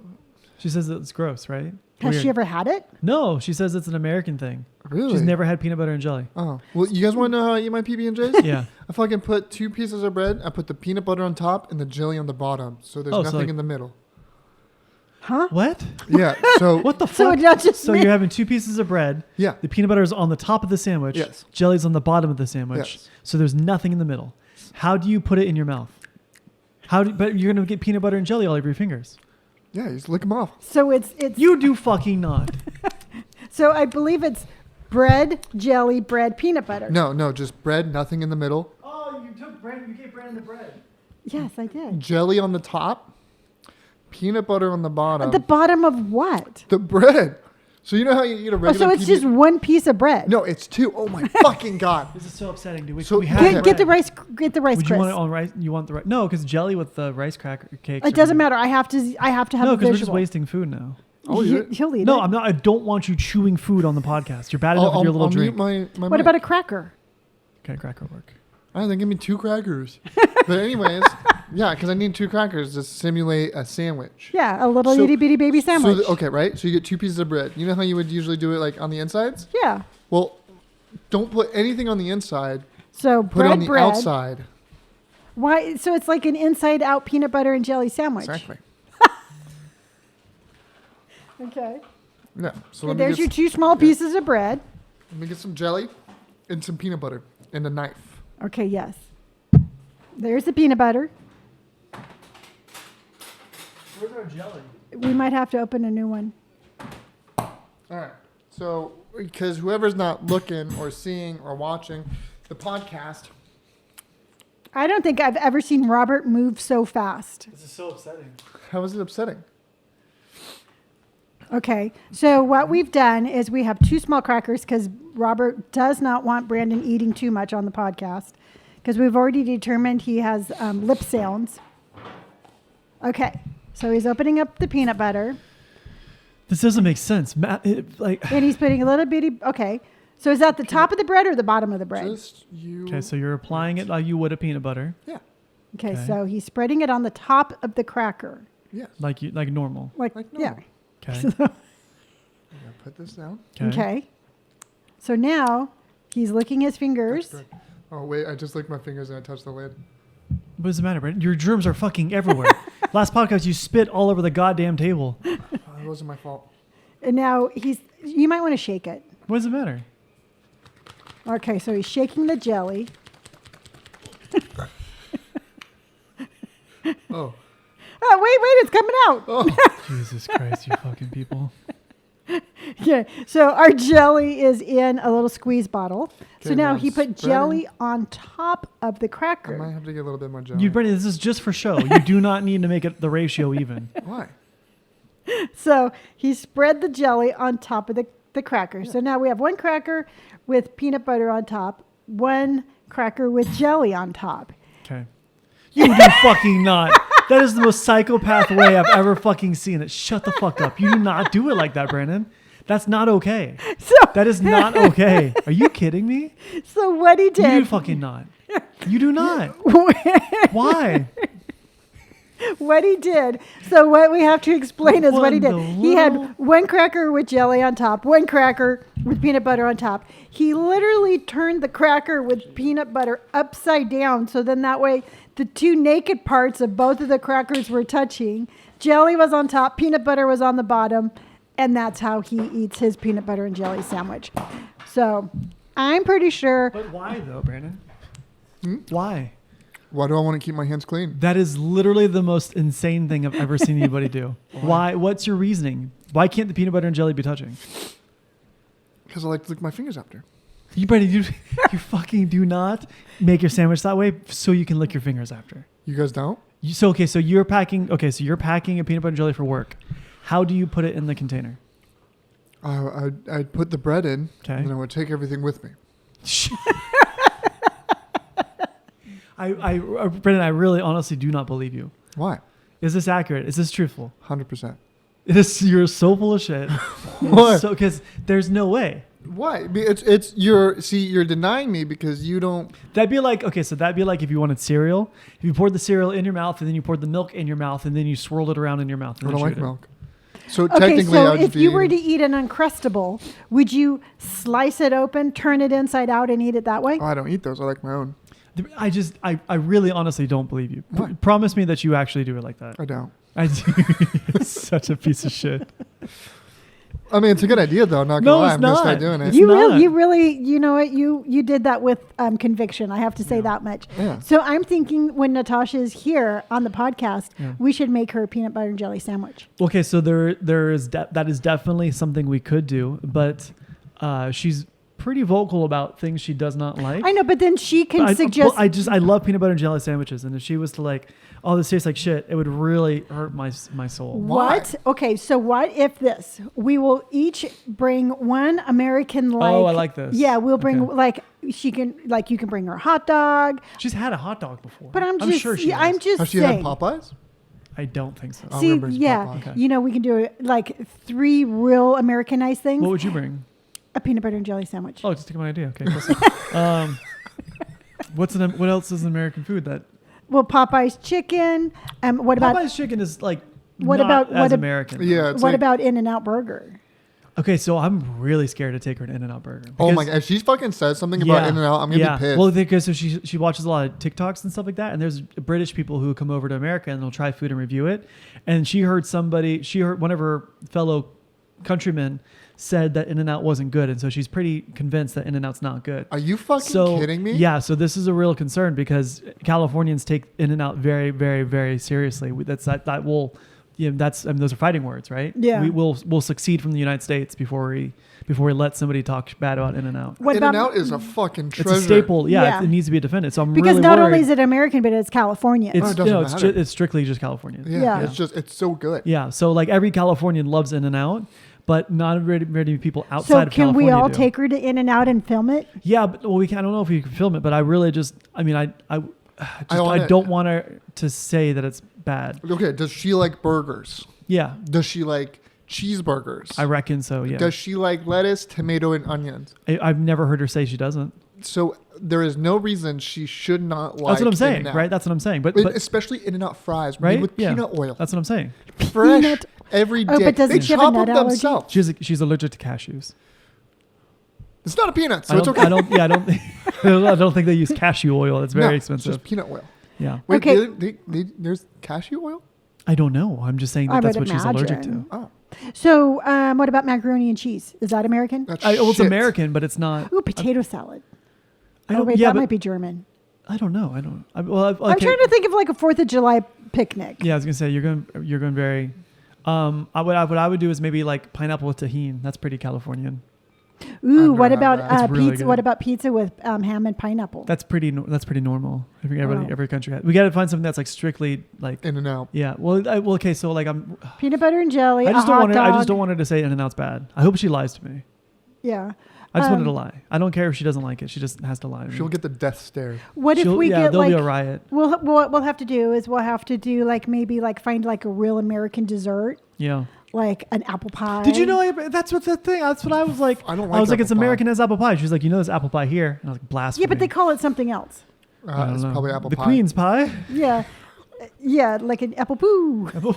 She says it's gross, right? Has Weird. she ever had it? No, she says it's an American thing. Really? She's never had peanut butter and jelly. Oh, well, you guys want to know how I eat my PB&Js? Yeah. I fucking put 2 pieces of bread. I put the peanut butter on top and the jelly on the bottom. So there's Oh, so nothing like- in the middle. Huh? What? Yeah. So What the So fuck? not just So me. you're having 2 pieces of bread. yeah. The peanut butter is on the top of the sandwich. Yes. Jelly's on the bottom of the sandwich. Yes. So there's nothing in the middle. How do you put it in your mouth? But you're gonna get peanut butter and jelly all over your fingers. Yeah. You just lick them off. So it's You do fucking not. so I believe it's bread, jelly, bread, peanut butter. No, just bread, nothing in the middle. Oh, you took Brandon. You gave Brandon the bread. Yes, I did. Jelly on the top, peanut butter on the bottom. At the bottom of what? The bread. So you know how you eat a Oh, regular so it's PB? just one piece of bread. No, it's 2. Oh my fucking god. This is so upsetting, dude. So we have Okay. Get the bread. rice. Get the rice Would you want it crisp. on rice? You want the rice? No, because jelly with the rice cracker cakes. It doesn't matter. I have to have No, a because we're just visual. wasting food now. I'll eat it. He'll eat No, it. I'm not. I don't want you chewing food on the podcast. You're bad enough with your little I'll drink. mute my What mic. about a cracker? Okay, cracker work. I don't know, give me 2 crackers. But anyways, yeah, because I need 2 crackers to simulate a sandwich. Yeah, a little So- itty bitty baby sandwich. Okay, right? So you get 2 pieces of bread. You know how you would usually do it like on the insides? Yeah. Well, don't put anything on the inside. So Put bread, it on the bread. outside. Why? So it's like an inside-out peanut butter and jelly sandwich. Exactly. Okay. Yeah. So So let me, there's get, your 2 small pieces of bread. let me get some jelly and some peanut butter and a knife. Okay. Yes. There's the peanut butter. Where's our jelly? We might have to open a new one. All right. So, because whoever's not looking or seeing or watching the podcast, I don't think I've ever seen Robert move so fast. This is so upsetting. how is it upsetting? Okay, so what we've done is we have 2 small crackers because Robert does not want Brandon eating too much on the podcast because we've already determined he has lip sounds. Okay, so he's opening up the peanut butter This doesn't make sense. Like, and he's putting a little bitty. Okay, so is that the top of the bread or the bottom of the bread? Just you. okay, so you're applying it like you would a peanut butter, Yeah. Okay, okay. so he's spreading it on the top of the cracker. Yes. like normal. Like yeah. normal. Okay. I'm gonna put this down. Okay. So now he's licking his fingers. Good. Oh wait, I just licked my fingers and I touched the lid. What does it matter, Brandon? Your germs are fucking everywhere. Last podcast, you spit all over the goddamn table. Oh, it wasn't my fault. And now you might want to shake it. What does it matter? Okay, so he's shaking the jelly. Oh. Oh, wait, it's coming out. Oh. Jesus Christ, you fucking people. Yeah, so our jelly is in a little squeeze bottle. So Okay, now now he put spread it. jelly on top of the I cracker. might have to get a little bit more jelly. You, Brendan, this is just for show. You do not need to make it the ratio even. Why? So he spread the jelly on top of the cracker. So now we have one cracker with peanut butter on top, one cracker with jelly on top. Okay. You do fucking not. That is the most psychopath way I've ever fucking seen it. Shut the fuck up. You do not do it like that, Brandon. That's not okay. So That is not okay. Are you kidding me? so what he You do did, fucking not. You do not. Why? what he did. So what we have to explain is what he did. What in the He had world? one cracker with jelly on top, one cracker with peanut butter on top. He literally turned the cracker with peanut butter upside down, so then that way the two naked parts of both of the crackers were touching. Jelly was on top, peanut butter was on the bottom, and that's how he eats his peanut butter and jelly sandwich. So I'm pretty sure. But why though, Brandon? Why? Why do I want to keep my hands clean? That is literally the most insane thing I've ever seen anybody do. Why? What's your reasoning? Why can't the peanut butter and jelly be touching? Because I like to lick my fingers after. You, Brandon, you fucking do not make your sandwich that way so you can lick your fingers after. You guys don't? So you're packing a peanut butter and jelly for work. How do you put it in the container? I'd put the bread in, Okay. and I would take everything with me. Brendan, I really honestly do not believe you. Why? Is this accurate? Is this truthful? 100%. You're so full of shit. What? Because there's no way. Why? You're denying me because you don't. That'd be like if you wanted cereal. If you poured the cereal in your mouth and then you poured the milk in your mouth and then you swirled it around in your mouth. And I then don't like chewed it. milk. So Okay, technically, I so would if be you were to eating- eat an Uncrustable, would you slice it open, turn it inside out, and eat it that way? Oh, I don't eat those. I like my own. I really honestly don't believe you. Why? Promise me that you actually do it like that. I don't. I do. You're such a piece of shit. I mean, it's a good idea, though. I'm not No, gonna lie. it's I'm gonna not. start doing it. It's You not. really, you know what? You did that with conviction. I have to say that much. Yeah. So I'm thinking when Natasha is here on the podcast, Yeah. we should make her a peanut butter and jelly sandwich. Okay, so that is definitely something we could do, but she's pretty vocal about things she does not like. I know, but then she can suggest. I love peanut butter and jelly sandwiches, and if she was to like, oh, this tastes like shit, it would really hurt my soul. What? Okay, so what if this? We will each bring one American Oh, I like this. Yeah, we'll bring Okay. you can bring her hot dog. She's had a hot dog before. But I'm just sure she has. I'm just Has she had saying. Popeyes? I don't think so. I'll See, remember it's yeah, Popeye. Okay. you know, we can do like 3 real Americanized things. What would you bring? A peanut butter and jelly sandwich. Oh, just take my idea. Okay. Listen. What else is an American food that? Well, Popeye's chicken. What about Popeye's chicken is like What not about- as what ab- American. Yeah. It's what like, about In-N-Out Burger? Okay, so I'm really scared to take her to In-N-Out Burger. oh my because- god! If she fucking says something about In-N-Out, I'm gonna be pissed. Well, because so she watches a lot of TikToks and stuff like that, and there's British people who come over to America and they'll try food and review it. And she heard one of her fellow countrymen said that In-N-Out wasn't good, and so she's pretty convinced that In-N-Out's not good. Are you fucking So kidding me? yeah, so this is a real concern because Californians take In-N-Out very, very, very seriously. Those are fighting words, right? Yeah. We'll succeed from the United States before we let somebody talk bad about In-N-Out. What about In-N-Out is a fucking treasure. It's a staple. Yeah, Yeah. It needs to be defended. So I'm because really not worried. only is it American, but it's California. Oh, it doesn't matter. It's strictly just California. Yeah, Yeah. it's so good. Yeah, so like every Californian loves In-N-Out, but not many people outside so of can California we all do. take her to In-N-Out and film it? Yeah, but, well, we can. I don't know if we can film it, but I really I don't want her to say that it's bad. Okay, does she like burgers? Yeah, Does she like cheeseburgers? I reckon so. Yeah, Does she like lettuce, tomato, and onions? I've never heard her say she doesn't. So there is no reason she should not like That's what I'm saying, In-N-Out. right? That's what I'm saying. But Especially In-N-Out fries right, made with yeah, peanut oil. That's what I'm saying. Fresh Peanut- every day. Oh, but doesn't they she have a chop nut them allergy? themselves. She's allergic to cashews. It's not a peanut, so I it's don't, okay. I don't. Yeah, I don't. I don't think they use cashew oil. It's very No, expensive. It's just peanut oil. Yeah, Wait, Okay. there's cashew oil? I don't know. I'm just saying I that's would what she's allergic to. imagine. Oh, So what about macaroni and cheese? Is that American? that's Well, it's shit. American, but it's not. Ooh, potato salad. I Oh don't. wait, Yeah, that but might be German. I don't know. I don't. Well, I'm okay. trying to think of like a 4th of July picnic. Yeah, I was gonna say you're going very. What I would do is maybe like pineapple with tahini. That's pretty Californian. Ooh, I've what never had about that. It's really pizza? good. What about pizza with ham and pineapple? That's pretty normal. Wow. Every country has. We got to find something that's like strictly like. In and out. Yeah. Well, okay. So like I'm. Peanut butter and jelly. I just a don't hot want her. I dog. just don't want her to say In-N-Out's bad. I hope she lies to me. Yeah. I just want her to lie. I don't care if she doesn't like it. She just has to lie to me. She'll get the death stare. What if we get there'll like? be a riot. What we'll have to do is we'll have to do like maybe like find like a real American dessert, Yeah. like an apple pie. Did you know that's what the thing? That's what I was like. I don't I was like like, it's apple pie. American as apple pie. She was like, there's apple pie here. And I was like, blasphemy. Yeah, but they call it something else. I don't It's know. probably apple the pie. Queen's pie. Yeah, yeah, like an apple poo. Apple-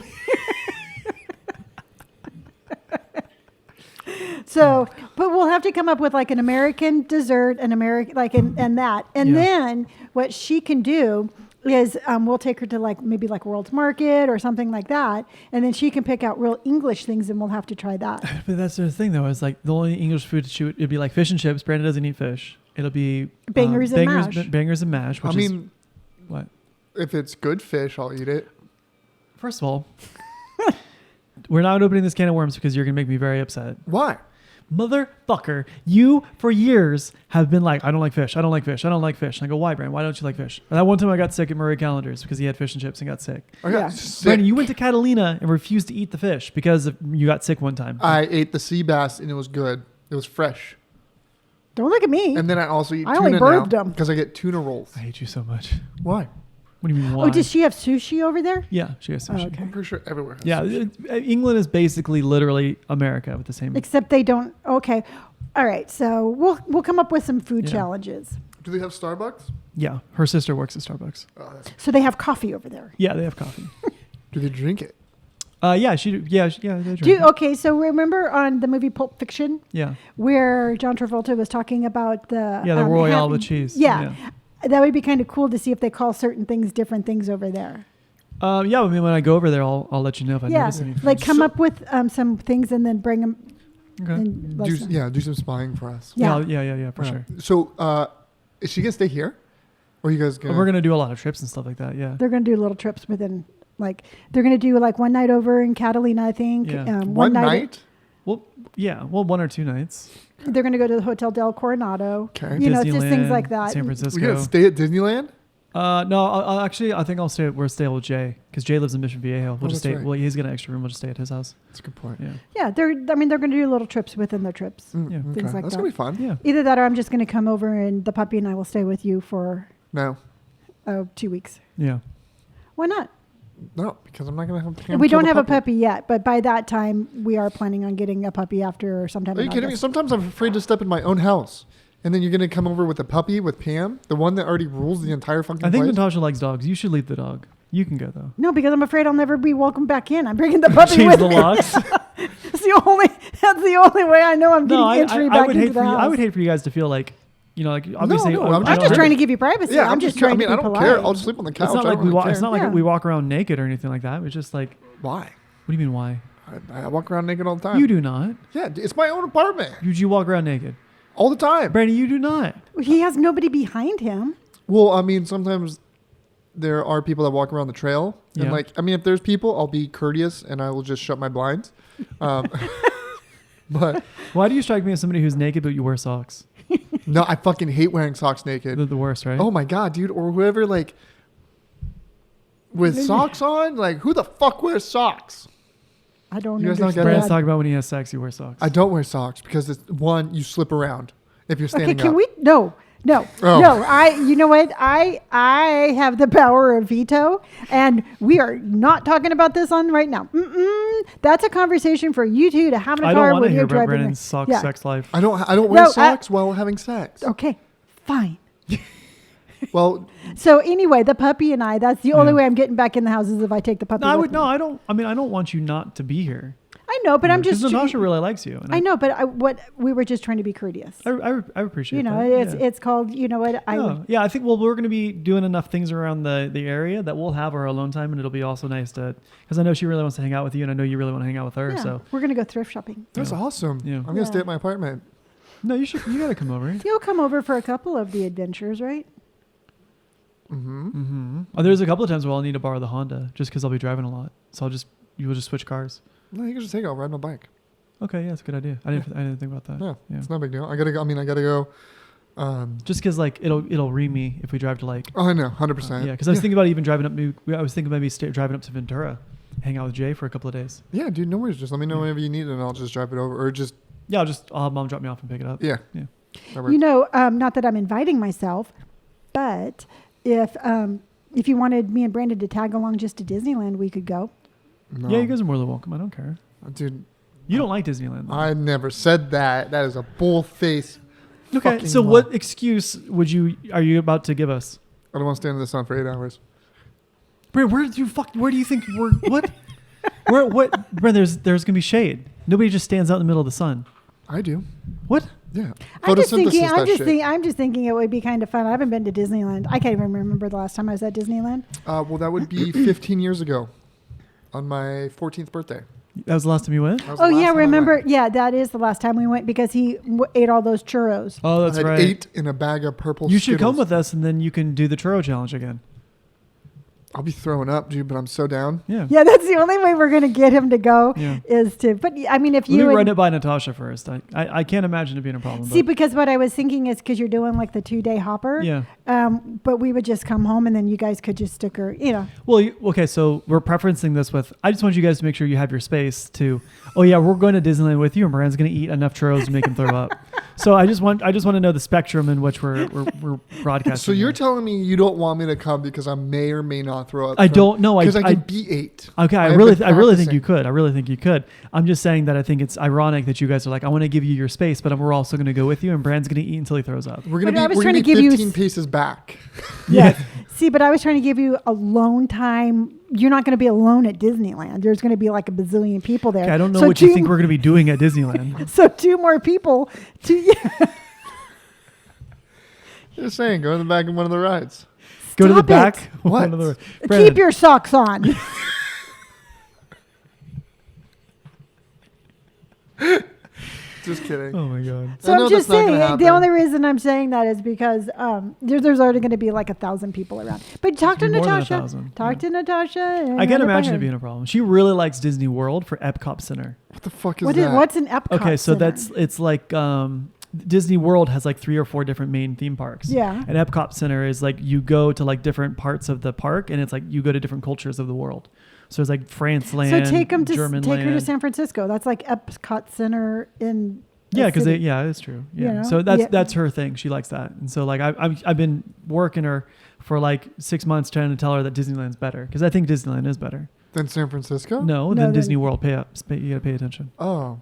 So, but we'll have to come up with like an American dessert, an American like and that, and Yeah. then what she can do is we'll take her to like maybe like World's Market or something like that, and then she can pick out real English things, and we'll have to try that. But that's the thing, though. Is like the only English food it'd be like fish and chips. Brandon doesn't eat fish. It'll be Bangers and mash. Bangers and mash. Which I mean, is what? if it's good fish, I'll eat it. First of all, we're not opening this can of worms because you're gonna make me very upset. Why? Motherfucker, you for years have been like, I don't like fish. I don't like fish. I don't like fish. And I go, why, Brandon? Why don't you like fish? And that one time I got sick at Murray Callender's because he had fish and chips and got sick. I got Yeah. sick. Brandon, you went to Catalina and refused to eat the fish because you got sick one time. I ate the sea bass and it was good. It was fresh. Don't look at me. And then I also eat I only tuna birthed now them. because I get tuna rolls. I hate you so much. Why? What do you mean, why? Oh, does she have sushi over there? Yeah, she has sushi. Oh, okay. I'm pretty sure everywhere has Yeah, sushi. England is basically literally America with the same. Except they don't. Okay, all right. So we'll come up with some food Yeah. challenges. Do they have Starbucks? Yeah, her sister works at Starbucks. Oh, that's, So they have coffee over there. Yeah, they have coffee. do they drink it? Yeah, they drink it. Okay, so remember on the movie Pulp Fiction Yeah, where John Travolta was talking about the the Royale with cheese. Yeah, that would be kind of cool to see if they call certain things different things over there. Yeah. I mean, when I go over there, I'll let you know if I Yeah, notice anything. like come So- up with some things and then bring them. Okay. And Do some spying for us. Yeah. Yeah, for Yeah. sure. So, is she gonna stay here, or are you guys gonna? We're gonna do a lot of trips and stuff like that. Yeah. They're going to do little trips within, like they're going to do like one night over in Catalina, I think. Yeah. one night. Well, yeah. Well, 1 or 2 nights. They're going to go to the Hotel del Coronado. Okay. You know, it's just things Disneyland, like that. San We Francisco. gonna stay at Disneyland. No, I'll actually. I think I'll stay. We're staying with Jay because Jay lives in Mission Viejo. We'll just that's stay. right. Well, he's got an extra room. We'll just stay at his house. That's a good point. Yeah. Yeah, they're going to do little trips within their trips. Yeah. Things like That's that. gonna be fun. Yeah. Either that or I'm just going to come over and the puppy and I will stay with you for No, 2 weeks. Yeah. Why not? no, because I'm not gonna have. We don't have a puppy yet, but by that time we are planning on getting a puppy after sometime Are you in kidding me? August. Sometimes I'm afraid to step in my own house, and then you're gonna come over with a puppy with Pam, the one that already rules the entire fucking I think place. Natasha likes dogs. You should leave the dog. You can go though. No, because I'm afraid I'll never be welcome back in. I'm bringing the puppy Change with the me. locks. That's the only way I know I'm getting entry I back would into hate the for you. house. I would hate for you guys to feel like, like obviously. no, I'm I'm just trying to give you privacy. Yeah, I'm just trying to be I don't polite. care. I'll just sleep on the couch. It's not I like don't really It's care. not like Yeah. we walk around naked or anything like that. It's just like, Why? what do you mean why? I walk around naked all the time. You do not. Yeah, it's my own apartment You walk around naked. all the time. Brandon, you do not. He has nobody behind him. Well, I mean, sometimes there are people that walk around the trail, and Yeah. like, I mean, if there's people, I'll be courteous and I will just shut my blinds. But Why do you strike me as somebody who's naked but you wear socks? no, I fucking hate wearing socks naked. They're the worst, right? Oh my god, dude, or whoever like with socks on, like who the fuck wears socks? I don't You guys don't get understand. Brandon's talking about when he has sex, he wears socks. I don't wear socks because it's one, you slip around if you're Okay, standing can up. we? No. Oh. No. You know what? I have the power of veto, and we are not talking about this on right now. That's a conversation for you two to have in a I car don't want to when hear you're about driving. Brandon's sex life. I don't wear No, socks while having sex. Okay, fine. Well, So anyway, the puppy and I. That's the only Yeah. way I'm getting back in the house is if I take the puppy. No, I with would. me. No, I don't. I mean, I don't want you not to be here. I know, but I'm just. Because Natasha really likes you. And I know, but what we were just trying to be courteous. I appreciate. You know, that. it's called. You know what? Yeah, I think we're going to be doing enough things around the area that we'll have our alone time, and it'll be also nice to, because I know she really wants to hang out with you, and I know you really want to hang out with her. Yeah, So we're gonna go thrift shopping. that's awesome. Yeah. I'm gonna stay at my apartment. No, you should. You gotta come over. You'll come over for a couple of the adventures, right? Mm-hmm. Oh, there's a couple of times where I'll need to borrow the Honda just because I'll be driving a lot. So you will just switch cars. No, you can just take it. I'll ride my bike. Okay, yeah, that's a good idea. I didn't think about that. Yeah, it's no big deal. I gotta go. Just because like it'll ream me if we drive to like. Oh, I know, 100%. Yeah, because I was thinking about even driving up. I was thinking maybe driving up to Ventura, hang out with Jay for a couple of days. Yeah, dude, no worries. Just let me know whenever you need it, and I'll just drive it over, or just. Yeah, I'll have Mom drop me off and pick it up. Yeah. Yeah. You know, not that I'm inviting myself, but if you wanted me and Brandon to tag along just to Disneyland, we could go. No. Yeah, you guys are more than welcome. I don't care. Dude. You don't like Disneyland, though. I never said that. That is a bull face. Okay, so what excuse are you about to give us? I don't want to stand in the sun for 8 hours. Brent, where do you think we're what? What? Brent, there's gonna be shade. Nobody just stands out in the middle of the sun. I do. What? Yeah. I'm just thinking it would be kind of fun. I haven't been to Disneyland. I can't even remember the last time I was at Disneyland. Well, that would be 15 years ago on my 14th birthday. That was the last time you went? Oh, yeah, remember? Yeah, that is the last time we went because he ate all those churros. Oh, that's right. 8 in a bag of purple You should Skittles. come with us and then you can do the churro challenge again. I'll be throwing up, dude, but I'm so down. Yeah. Yeah, that's the only way we're going to get him to go is to. But I mean, if you Let me run it by Natasha first. I can't imagine it being a problem. See, because what I was thinking is because you're doing like the 2-day hopper. Yeah. But we would just come home and then you guys could just stick her, Well, okay, so we're preferencing this with. I just want you guys to make sure you have your space to. Oh yeah, we're going to Disneyland with you, and Moran's going to eat enough churros to make him throw up. So I just want to know the spectrum in which we're broadcasting. So you're telling me you don't want me to come because I may or may not throw up? I don't know. Because I could be 8. Okay, I really think you could. I really think you could. I'm just saying that I think it's ironic that you guys are like, I want to give you your space, but we're also going to go with you, and Brand's going to eat until he throws up. We're going to be 15 paces back. Yeah. See, but I was trying to give you alone time. You're not going to be alone at Disneyland. There's going to be like a bazillion people there. Okay, I don't know what you think we're going to be doing at Disneyland. So 2 more people. Just saying, go in the back of one of the rides. Go to the back. What? Keep your socks on. Just kidding. Oh my god. So I'm just saying, the only reason I'm saying that is because there's already going to be like 1,000 people around. But talk to Natasha. Talk to Natasha. I can't imagine it being a problem. She really likes Disney World for Epcot Center. What the fuck is that? What's an Epcot Okay, so Center? it's like Disney World has like 3 or 4 different main theme parks. Yeah. And Epcot Center is like you go to like different parts of the park, and it's like you go to different cultures of the world. So it's like France land, so take her to San Francisco. That's like Epcot Center in. Yeah, because it's true. Yeah, so that's her thing. She likes that, and so like I've been working her for like 6 months trying to tell her that Disneyland's better because I think Disneyland is better than San Francisco. No, than Disney World. You gotta pay attention. Oh,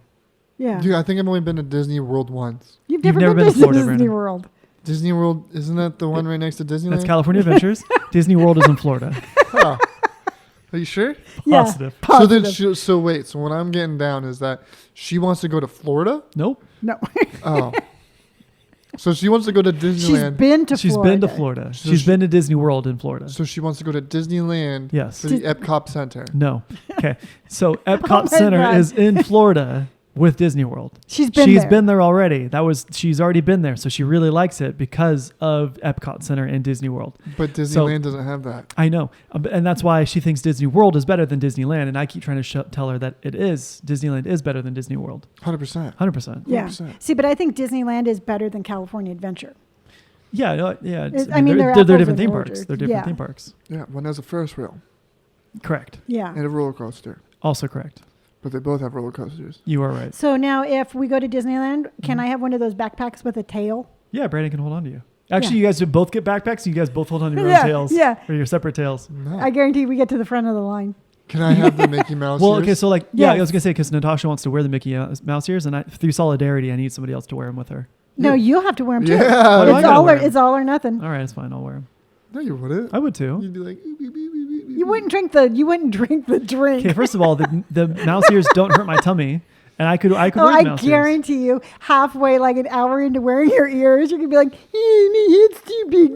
yeah. Dude, I think I've only been to Disney World once. You've never been to Florida, Disney Brandon. World. Disney World, isn't that the one right next to Disneyland? That's California Adventures. Disney World is in Florida. Oh. Are you sure? Positive. Yeah, positive. So wait. So what I'm getting down is that she wants to go to Florida. Nope. No. Oh. So she wants to go to Disneyland. She's been to Florida. She's been to Disney World in Florida. So she wants to go to Disneyland. Yes. To the Epcot Center. No. Okay. So Epcot Center is in Florida with Disney World. She's been there already. She's already been there. So she really likes it because of Epcot Center and Disney World. But Disneyland doesn't have that. I know. And that's why she thinks Disney World is better than Disneyland. And I keep trying to tell her that Disneyland is better than Disney World. 100%. 100%. Yeah. 100%. See, but I think Disneyland is better than California Adventure. Yeah. They're different theme parks. They're different theme parks. Yeah. One has a Ferris wheel. Correct. Yeah. And a roller coaster. Also correct. But they both have roller coasters. You are right. So now if we go to Disneyland, can I have one of those backpacks with a tail? Yeah, Brandon can hold on to you. Actually, you guys should both get backpacks. You guys both hold on to your own tails. Yeah. Or your separate tails. No. I guarantee we get to the front of the line. Can I have the Mickey Mouse Well, ears? okay, so like, Yes. I was going to say, because Natasha wants to wear the Mickey Mouse ears, and through solidarity, I need somebody else to wear them with her. No, you'll have to wear them too. Yeah. Why do I gotta wear 'em? It's all or nothing. All right, it's fine. I'll wear them. No, you wouldn't. I would too. You'd be like, "Ooh, ooh, ooh, ooh, ooh, You wouldn't drink the drink. Okay, first of all, the mouse ears don't hurt my tummy, and I could wear the mouse ears. Guarantee you, halfway, like an hour into wearing your ears, you could be like, my head's too big.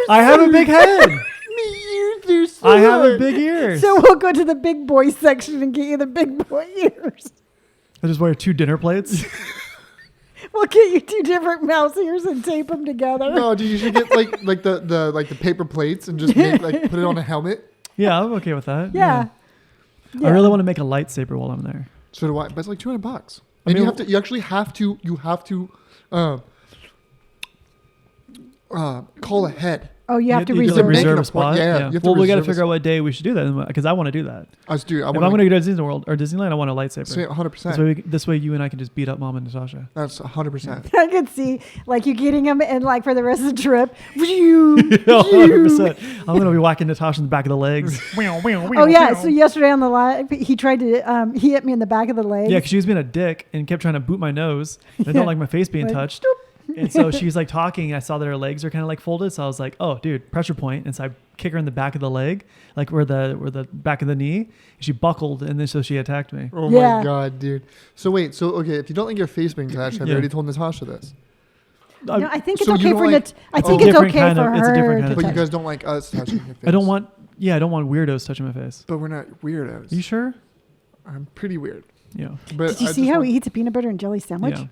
I have a big head. My ears are I have a big ears. So we'll go to the big boy section and get you the big boy ears. I just wear 2 dinner plates. We'll get you 2 different mouse ears and tape them together. No, dude, you should get like the paper plates and just make, like put it on a helmet. Yeah, I'm okay with that. Yeah. I really want to make a lightsaber while I'm there. So do I. But it's like $200. I And mean, you actually have to call ahead. Oh, you have to you reserve. make an reserve a appoint- spot. yeah, Yeah. you have to Well, we got to reserve a figure out what day we should do that because I want to do that. I If I'm want going to go to Disney World or Disneyland, I want a lightsaber. say 100%. This way you and I can just beat up Mom and Natasha. That's 100%. I could see like you getting them and like for the rest of the trip. Whew, 100%. I'm going to be whacking Natasha in the back of the legs. Oh yeah. So yesterday on the live, he tried to he hit me in the back of the leg. Yeah, because she was being a dick and kept trying to boot my nose. I don't like my face being Like, touched. doop. And so she's like talking. I saw that her legs are kind of like folded. So I was like, oh, dude, pressure point. And so I kick her in the back of the leg, like where the back of the knee. She buckled, and then so she attacked me. Oh Yeah. my God, dude. So wait, okay, if you don't like your face being touched, have you Yeah. already told Natasha this? No, I think it's So you okay don't for like- I Oh. think it's Different okay kind for of- it's a different her kind to of- But you touch. guys don't like us touching your face. I don't want weirdos touching my face. But we're not weirdos. Are you sure? I'm pretty weird. Yeah. But Did you I see just how want- he eats a peanut butter and jelly sandwich? Yeah.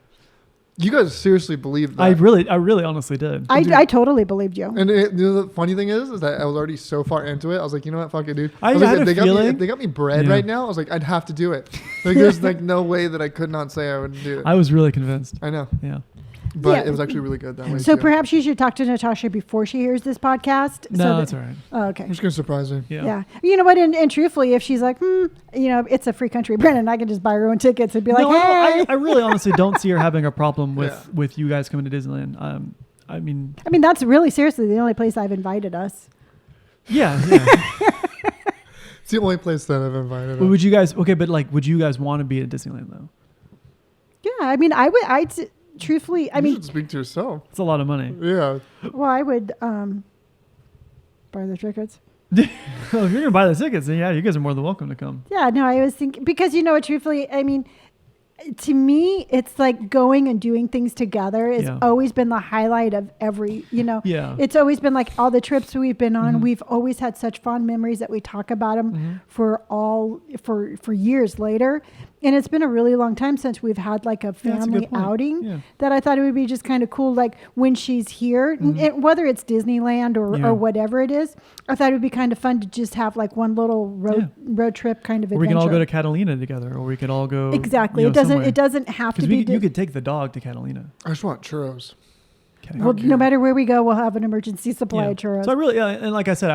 You guys seriously believe that? I really honestly did. I totally believed you. And you know, the funny thing is that I was already so far into it. I was like, you know what, fuck it, dude. I was like, had if a they got me, feeling- if they got me bread Yeah. right now, I was like, I'd have to do it. Like, there's like no way that I could not say I wouldn't do it. I was really convinced. I know, Yeah. but Yeah. it was actually really good that way. So too. perhaps you should talk to Natasha before she hears this podcast. No, so that- that's all right. Oh, okay. I'm just gonna surprise her. Yeah. Yeah. You know what? And truthfully, if she's like, it's a free country, Brennan, I can just buy her own tickets and be like, No, hey. I really honestly don't see her having a problem Yeah. with you guys coming to Disneyland. I mean, That's really seriously the only place I've invited us. yeah. It's the only place that I've invited. But her. would you guys would you guys want to be at Disneyland though? Yeah. Truthfully, You should speak to yourself. It's a lot of money. Yeah. well, I would buy the tickets. Well, if you're gonna buy the tickets, then yeah, you guys are more than welcome to come. Yeah, no, I was thinking because truthfully, to me, it's like going and doing things together has Yeah. always been the highlight of every, Yeah. it's always been like all the trips we've been on. Mhm. We've always had such fond memories that we talk about them Mhm. for years later. And it's been a really long time since we've had like a Yeah, that's a family good point. outing Yeah. that I thought it would be just kind of cool. Like when she's here, Mhm. and whether it's Disneyland Yeah. or whatever it is, I thought it would be kind of fun to just have like one little road trip kind of Or adventure. we can all go to Catalina together, or we could all go. Exactly. It doesn't have to Because be. you could take the dog to Catalina. I just want churros. Catalina. Well, Okay. no matter where we go, we'll have an emergency supply Yeah. of churros. So and like I said,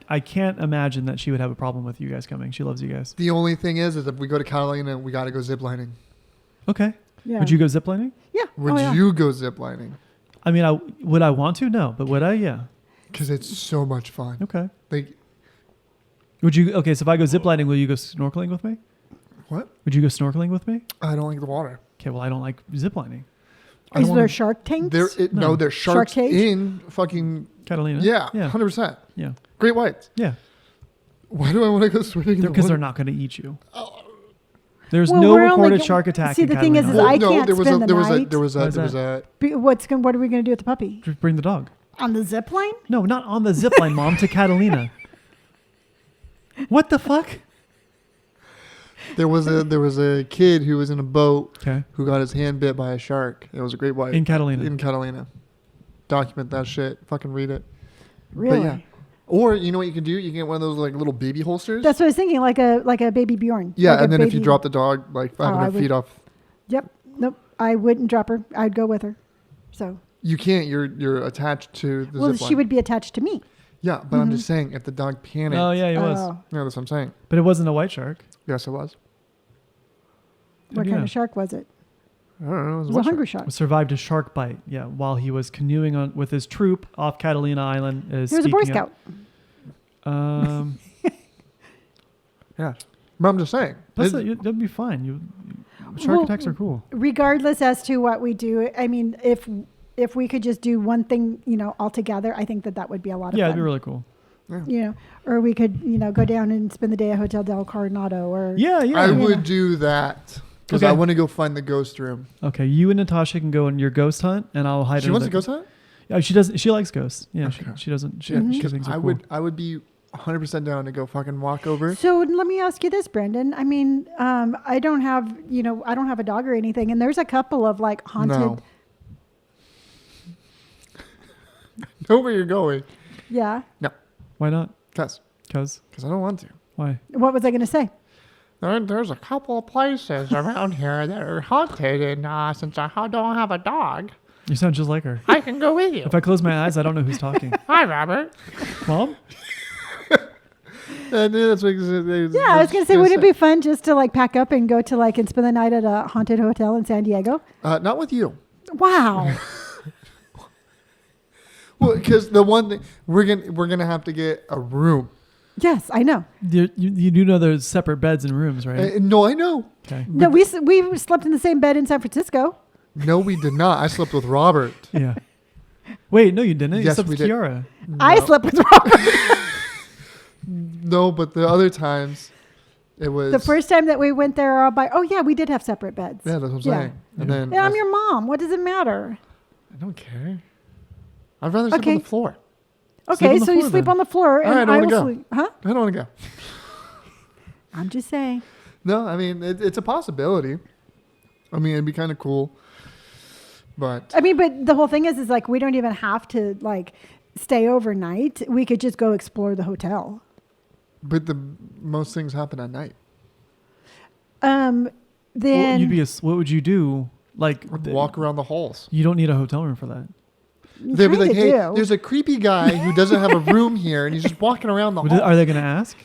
I can't imagine that she would have a problem with you guys coming. She loves you guys. The only thing is if we go to Catalina, we got to go ziplining. Okay. Yeah. Would you go ziplining? Yeah. Would yeah. you go ziplining? I mean, would I want to? No, but would I? Yeah. Because it's so much fun. Okay. Like, Would you? Okay, so if I go ziplining, will you go snorkeling with me? what? Would you go snorkeling with me? I don't like the water. Okay, well, I don't like ziplining. I Is don't there wanna- shark tanks? No. There's Shark sharks cage? in fucking, Catalina. yeah, Yeah. 100%. Yeah. Great whites. Yeah. Why do I want to go swimming in the Because they're water? not going to eat you. There's Well, no we're only recorded go- shark attack. See, in the thing is Catalina. I can't there was spend the there was night. there was Why a is there was a What are we going to do with the puppy? Just bring the dog. On the zip line? No, not on the zip line, Mom, to Catalina. What the fuck? there was a kid who was in a boat Okay. who got his hand bit by a shark. It was a great white In Catalina. In Catalina. Document that shit. Fucking read it. Really? But yeah. Or you know what you can do? You can get one of those like little baby holsters. That's what I was thinking, like a baby Bjorn. yeah, Like a and then if you baby- drop the dog like I 500 would- feet off, Yep. Nope. I wouldn't drop her. I'd go with her. So. you can't. You're attached to the Well, zip line. she would be attached to me. Yeah, but I'm just saying if the dog panicked. Oh, yeah, he was. Oh. Yeah, that's what I'm saying. But it wasn't a white shark. Yes, it was. What Yeah. kind of shark was it? I don't know. It was, It was a hungry shark. Survived a shark bite, yeah, while he was canoeing with his troop off Catalina Island. He was a Boy Scout. Yeah, but I'm just saying. Plus, It- that'd be fine. Shark Well, attacks are cool. Regardless as to what we do, I mean, if we could just do one thing, all together, I think that would be a lot of Yeah, fun. it'd be really cool. Or we could, go down and spend the day at Hotel Del Coronado or Yeah, yeah. I Yeah. would do that because Okay. I want to go find the ghost room. Okay, you and Natasha can go on your ghost hunt, and I'll hide. She under wants the- to ghost hunt. Yeah, she doesn't. She likes ghosts. Yeah, Okay. she doesn't. She Yeah, she because thinks they're I cool. would. I would be 100% down to go fucking walk over. So let me ask you this, Brendan. I mean, I don't have a dog or anything, and there's a couple of like haunted. No. Know where you're going. Yeah. No. Why not? Because Because I don't want to. why? What was I going to say? There's a couple of places around here that are haunted, and since I don't have a dog, You sound just like her. I can go with you. If I close my eyes, I don't know who's talking. Hi, Robert. Mom? And that's what Yeah, I was going to say, wouldn't it be fun just to like pack up and go to like and spend the night at a haunted hotel in San Diego? Not with you. Wow. Well, because the one thing we're gonna have to get a room. Yes, I know. You do know there's separate beds and rooms, right? No, I know. Okay. No, we slept in the same bed in San Francisco. No, we did not. I slept with Robert. Yeah. Wait, no, you didn't. You Yes, slept we with did. Kiara. I No. slept with Robert. No, but the other times, it was The first time that we went there, oh yeah, we did have separate beds. Yeah, that's what I'm Yeah. saying. And then And I'm your mom. What does it matter? I don't care. I'd rather sleep Okay. on the floor. Sleep Okay, on the so you floor, sleep then. on the floor, All right, and I I wanna will go. sleep. Huh? I don't want to go. I'm just saying. No, I mean it's a possibility. I mean it'd be kind of cool, but I mean, but the whole thing is like we don't even have to like stay overnight. We could just go explore the hotel. the most things happen at night. What Then what would you do? Like, I'd walk around the halls. you don't need a hotel room for that. you They'd be like, kinda "Hey, do. there's a creepy guy who doesn't have a room here, and he's just walking around the hall." Are they going to ask?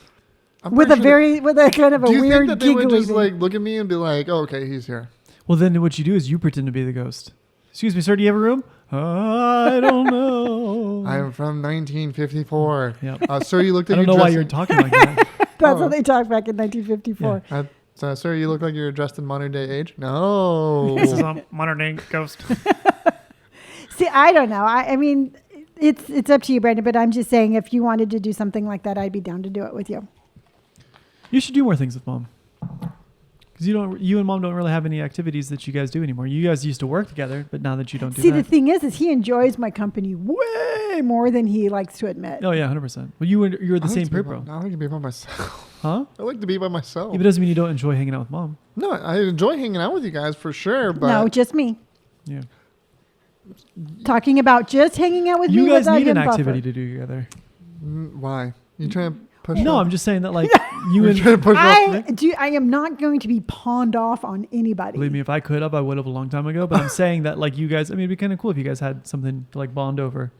I'm with pretty a sure with a kind of a Do you weird think that they would giggly just thing. like look at me and be like, "Oh, okay, he's here"? Well, then what you do is you pretend to be the ghost. Excuse me, sir, do you have a room? I don't know. I am from 1954. Yep. Sir, you looked I like don't know why you're talking like that. That's Oh. how they talked back in 1954. Yeah. Sir, you look like you're dressed in modern day age. No. This is a modern day ghost. See, I don't know. I mean, it's up to you, Brandon. But I'm just saying, if you wanted to do something like that, I'd be down to do it with you. You should do more things with mom. Because you and mom don't really have any activities that you guys do anymore. You guys used to work together, but now that you don't do See, that. the thing is he enjoys my company way more than he likes to admit. Oh yeah, 100%. Well, you're the same paper, bro. I like to be by myself. Huh? I like to be by myself. Yeah, but it doesn't mean you don't enjoy hanging out with mom. No, I enjoy hanging out with you guys for sure, but No, just me. Yeah. Talking about just hanging out with me You guys without need an him activity buffer. to do together. Why? You trying to push? No, off? I'm just saying that like you You're and trying to push off. I am not going to be pawned off on anybody. believe me, if I could have, I would have a long time ago. But I'm saying that like you guys, I mean, it'd be kind of cool if you guys had something to like bond over.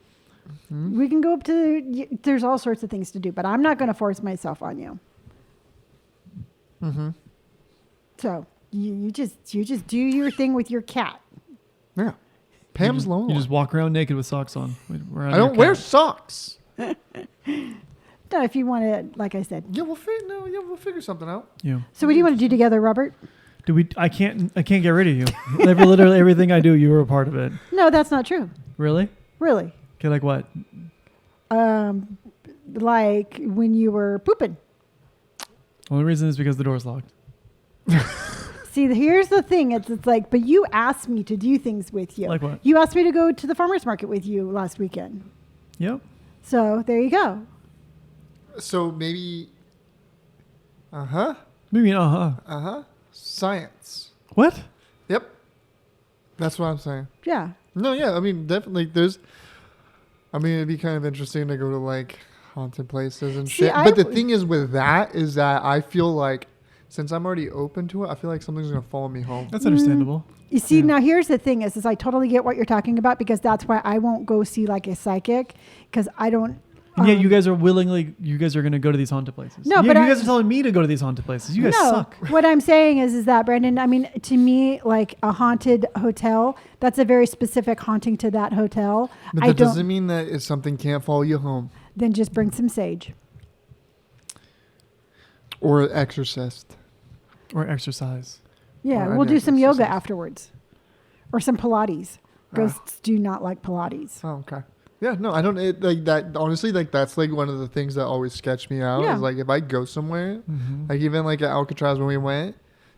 We can go up to. There's all sorts of things to do, but I'm not going to force myself on you. Mm-hmm. So you just do your thing with your cat. Yeah. Pam's you lonely. just walk around naked with socks on. I don't wear socks. No, if you want to, like I said. Yeah, we'll figure something out. Yeah. So what do you want to do together, Robert? I can't get rid of you. Literally everything I do, you were a part of it. No, that's not true. Really? Really. Okay, like what? Like when you were pooping. Only reason is because the door's locked. See, here's the thing. It's like, but you asked me to do things with you. Like what? You asked me to go to the farmer's market with you last weekend. Yep. So there you go. So maybe. Maybe Science. What? Yep. That's what I'm saying. Yeah. No, yeah. I mean, definitely. It'd be kind of interesting to go to like haunted places and See, shit. But the thing is with that is that I feel like since I'm already open to it, I feel like something's gonna follow me home. That's understandable. You see, Yeah. now here's the thing is I totally get what you're talking about because that's why I won't go see like a psychic because I don't. And yet you guys are going to go to these haunted places. No, Yeah, but you I- guys are telling me to go to these haunted places. You guys suck. What I'm saying is that, Brandon, I mean, to me, like a haunted hotel, that's a very specific haunting to that hotel. But that doesn't mean that if something can't follow you home. Then just bring some sage. Or an exorcist. Or exercise. Yeah, Or we'll do some yoga exercise. afterwards. Or some Pilates. Ghosts do not like Pilates. Oh, okay. Yeah, no, I don't like that. Honestly, like that's like one of the things that always sketch me out. Yeah. Is like if I go somewhere, Mm-hmm. like even like at Alcatraz when we went,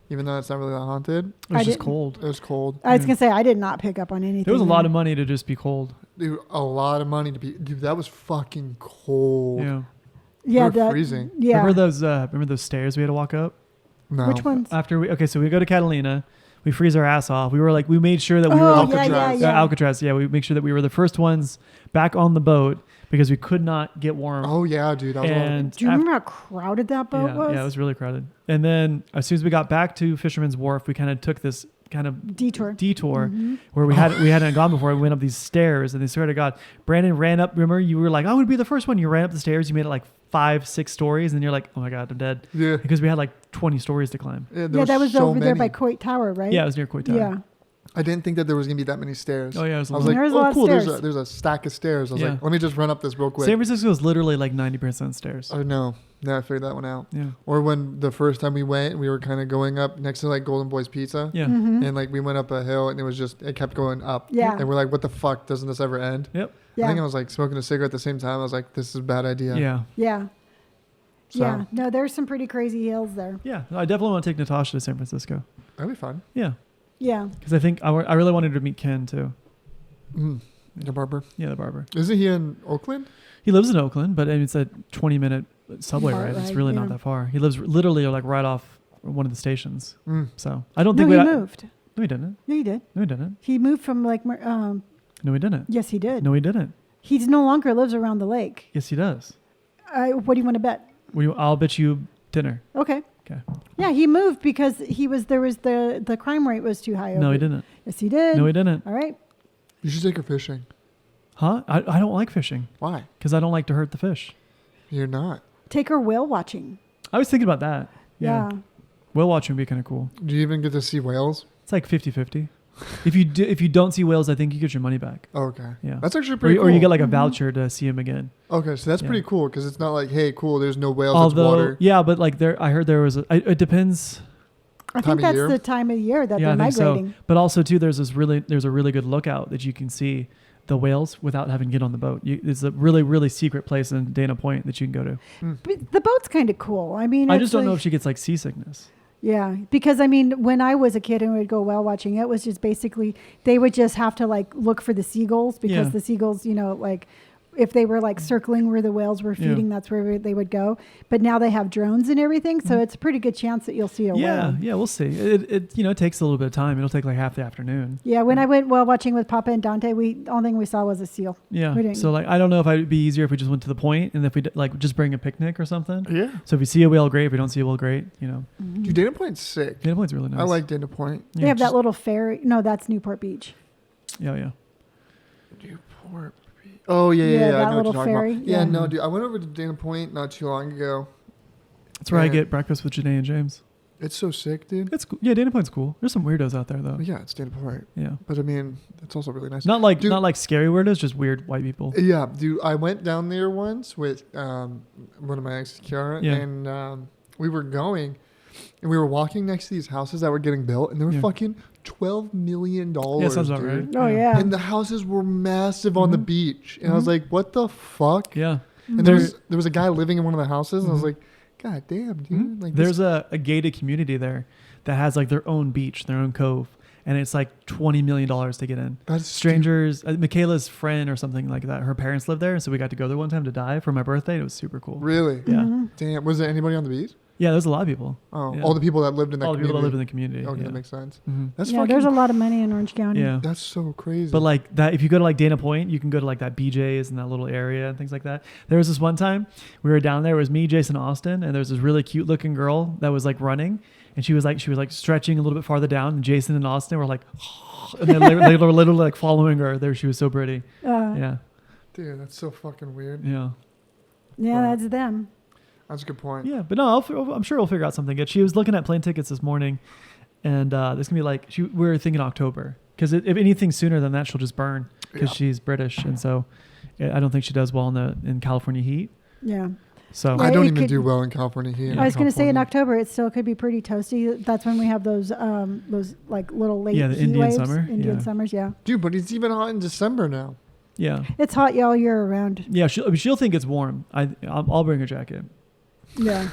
even though it's not really that haunted, It was I just didn't- cold. it was cold. I was Yeah. going to say, I did not pick up on anything. There was a lot there. of money to just be cold. Dude, a lot of money to be. Dude, that was fucking cold. Yeah. Yeah, We're freezing. Yeah. Remember those stairs we had to walk up? No. Which ones? So we go to Catalina. We freeze our ass off. We made sure that we were Alcatraz. Alcatraz. Yeah, we make sure that we were the first ones back on the boat because we could not get warm. Oh yeah, dude. That was And Do you remember how crowded that boat was? Yeah, it was really crowded. And then as soon as we got back to Fisherman's Wharf, we kind of took this kind of Detour. where we hadn't gone before. We went up these stairs, and they swear to God, Brandon ran up. Remember, you were like, "I would be the first one." You ran up the stairs. You made it like 5-6 stories, and you're like, "Oh my God, I'm dead." Yeah. Because we had like 20 stories to climb. Yeah, That was so over there many. by Coit Tower, right? Yeah, it was near Coit Tower. Yeah. I didn't think that there was gonna be that many stairs. Oh yeah, it was. I was long. like, There's a lot oh of cool. stairs. There's a stack of stairs. I was Yeah. like, let me just run up this real quick. San Francisco is literally like 90% stairs. Oh no. Yeah, I figured that one out. Yeah. Or when the first time we went, we were kind of going up next to like Golden Boy's Pizza. Yeah. Mhm. And like we went up a hill and it kept going up. Yeah. And we're like, what the fuck? Doesn't this ever end? Yep. Yeah. I think I was like smoking a cigarette at the same time. I was like, this is a bad idea. Yeah. Yeah. So Yeah. No, there's some pretty crazy hills there. Yeah. I definitely want to take Natasha to San Francisco. that'd be fun. Yeah. Yeah. Because I think I really wanted to meet Ken too. The barber. Yeah, the barber. Isn't he in Oakland? He lives in Oakland, but I mean, it's a 20-minute subway Car ride. It's ride, really yeah. not that far. He lives literally like right off one of the stations. Mm. So I don't No, think he we moved. No, he didn't. Yeah, he did. No, he didn't. He moved from like, No, he didn't. yes, he did. No, he didn't. He no longer lives around the lake. Yes, he does. What do you want to bet? I'll bet you dinner. Okay. Okay. Yeah, he moved because the crime rate was too high. No, over- he didn't. Yes, he did. No, he didn't. All right. You should take her fishing. Huh? I don't like fishing Why? because I don't like to hurt the fish. You're not. Take her whale watching. I was thinking about that. Yeah. Whale watching would be kind of cool. Do you even get to see whales? It's like 50-50. If you don't see whales, I think you get your money back. Oh, okay. Yeah. That's actually pretty cool. Or you get like a voucher to see him again. Okay, so that's Yeah. pretty cool because it's not like, hey, cool, there's no whales, it's Although, water. yeah, but like I heard there was it depends. I Time think of that's year? the time of year that Yeah, they're I think so. migrating. But also too, there's a really good lookout that you can see the whales without having to get on the boat. It's a really secret place in Dana Point that you can go to. But the boat's kind of cool. I mean, I it's just don't know like- if she gets like seasickness. Yeah, because I mean, when I was a kid and we'd go whale watching, it was just basically they would just have to like look for the seagulls because Yeah. the seagulls, like if they were like circling where the whales were Yeah. feeding, that's where they would go. But now they have drones and everything, so it's a pretty good chance that you'll see a Yeah, whale. yeah, we'll see. It takes a little bit of time. It'll take like half the afternoon. Yeah, when I went whale watching with Papa and Dante, the only thing we saw was a seal. Yeah. We didn't- So like I don't know if it'd be easier if we just went to the point and if we like just bring a picnic or something. Yeah. So if we see a whale, great. If we don't see a whale, great. Dude, Dana Point's sick. Dana Point's really nice. I like Dana Point. They have that little ferry. No, that's Newport Beach. Yeah. Newport. Oh, yeah, Yeah, yeah, I that know what little you're talking ferry, about. Yeah, yeah. no, dude, I went over to Dana Point not too long ago. That's where I Yeah. get breakfast with Janae and James. It's so sick, dude. It's cool. Yeah, Dana Point's cool. There's some weirdos out there though. But yeah, it's Dana Point. Yeah. But I mean, it's also really nice. Not like Dude- scary weirdos, just weird white people. Yeah, dude, I went down there once with one of my exes, Kiara, Yeah. and we were going, and we were walking next to these houses that were getting built, and they were Yeah. fucking $12 million. Yeah, sounds about dude. right. Oh yeah. And the houses were massive on the Mhm. beach, and I was like, "What the fuck?" Yeah. And there was a guy living in one of the houses, and I was Mhm. like, "God damn, dude!" Mhm. Like, There's a gated community there that has like their own beach, their own cove, and it's like $20 million to get in. that's Strangers, Michaela's friend or something like that. Her parents lived there, so we got to go there one time to dive for my birthday. It was super cool. Really? Yeah. Mhm. Damn. Was there anybody on the beach? Yeah, there's a lot of people. Oh, Yeah. all the people that lived in that All the community. people that live in the community. Okay, yeah. that makes sense. Mhm. That's Yeah, fucking. there's a lot of money in Orange County. Yeah. That's so crazy. But like that, if you go to like Dana Point, you can go to like that BJ's and that little area and things like that. There was this one time we were down there. It was me, Jason, Austin, and there was this really cute looking girl that was like running, and she was like stretching a little bit farther down. And Jason and Austin were like, and they were literally like following her. There, she was so pretty. Yeah, dude, that's so fucking weird. yeah, Yeah, Wow. that's them. That's a good point. yeah. But no, I'm sure we'll figure out something good. She was looking at plane tickets this morning, and this can be like we were thinking October because if anything sooner than that, she'll just burn because Yeah. she's British, and so I don't think she does well in California heat. Yeah. So Yeah, I don't it even could- do well in California heat. Yeah. I was going to say in California. October it still could be pretty toasty. That's when we have those like little late Yeah, the heat Indian waves. summer, Indian yeah. summers, yeah. Dude, but it's even hot in December now. yeah. It's hot all year around. Yeah, she'll think it's warm. I'll bring a jacket. Yeah.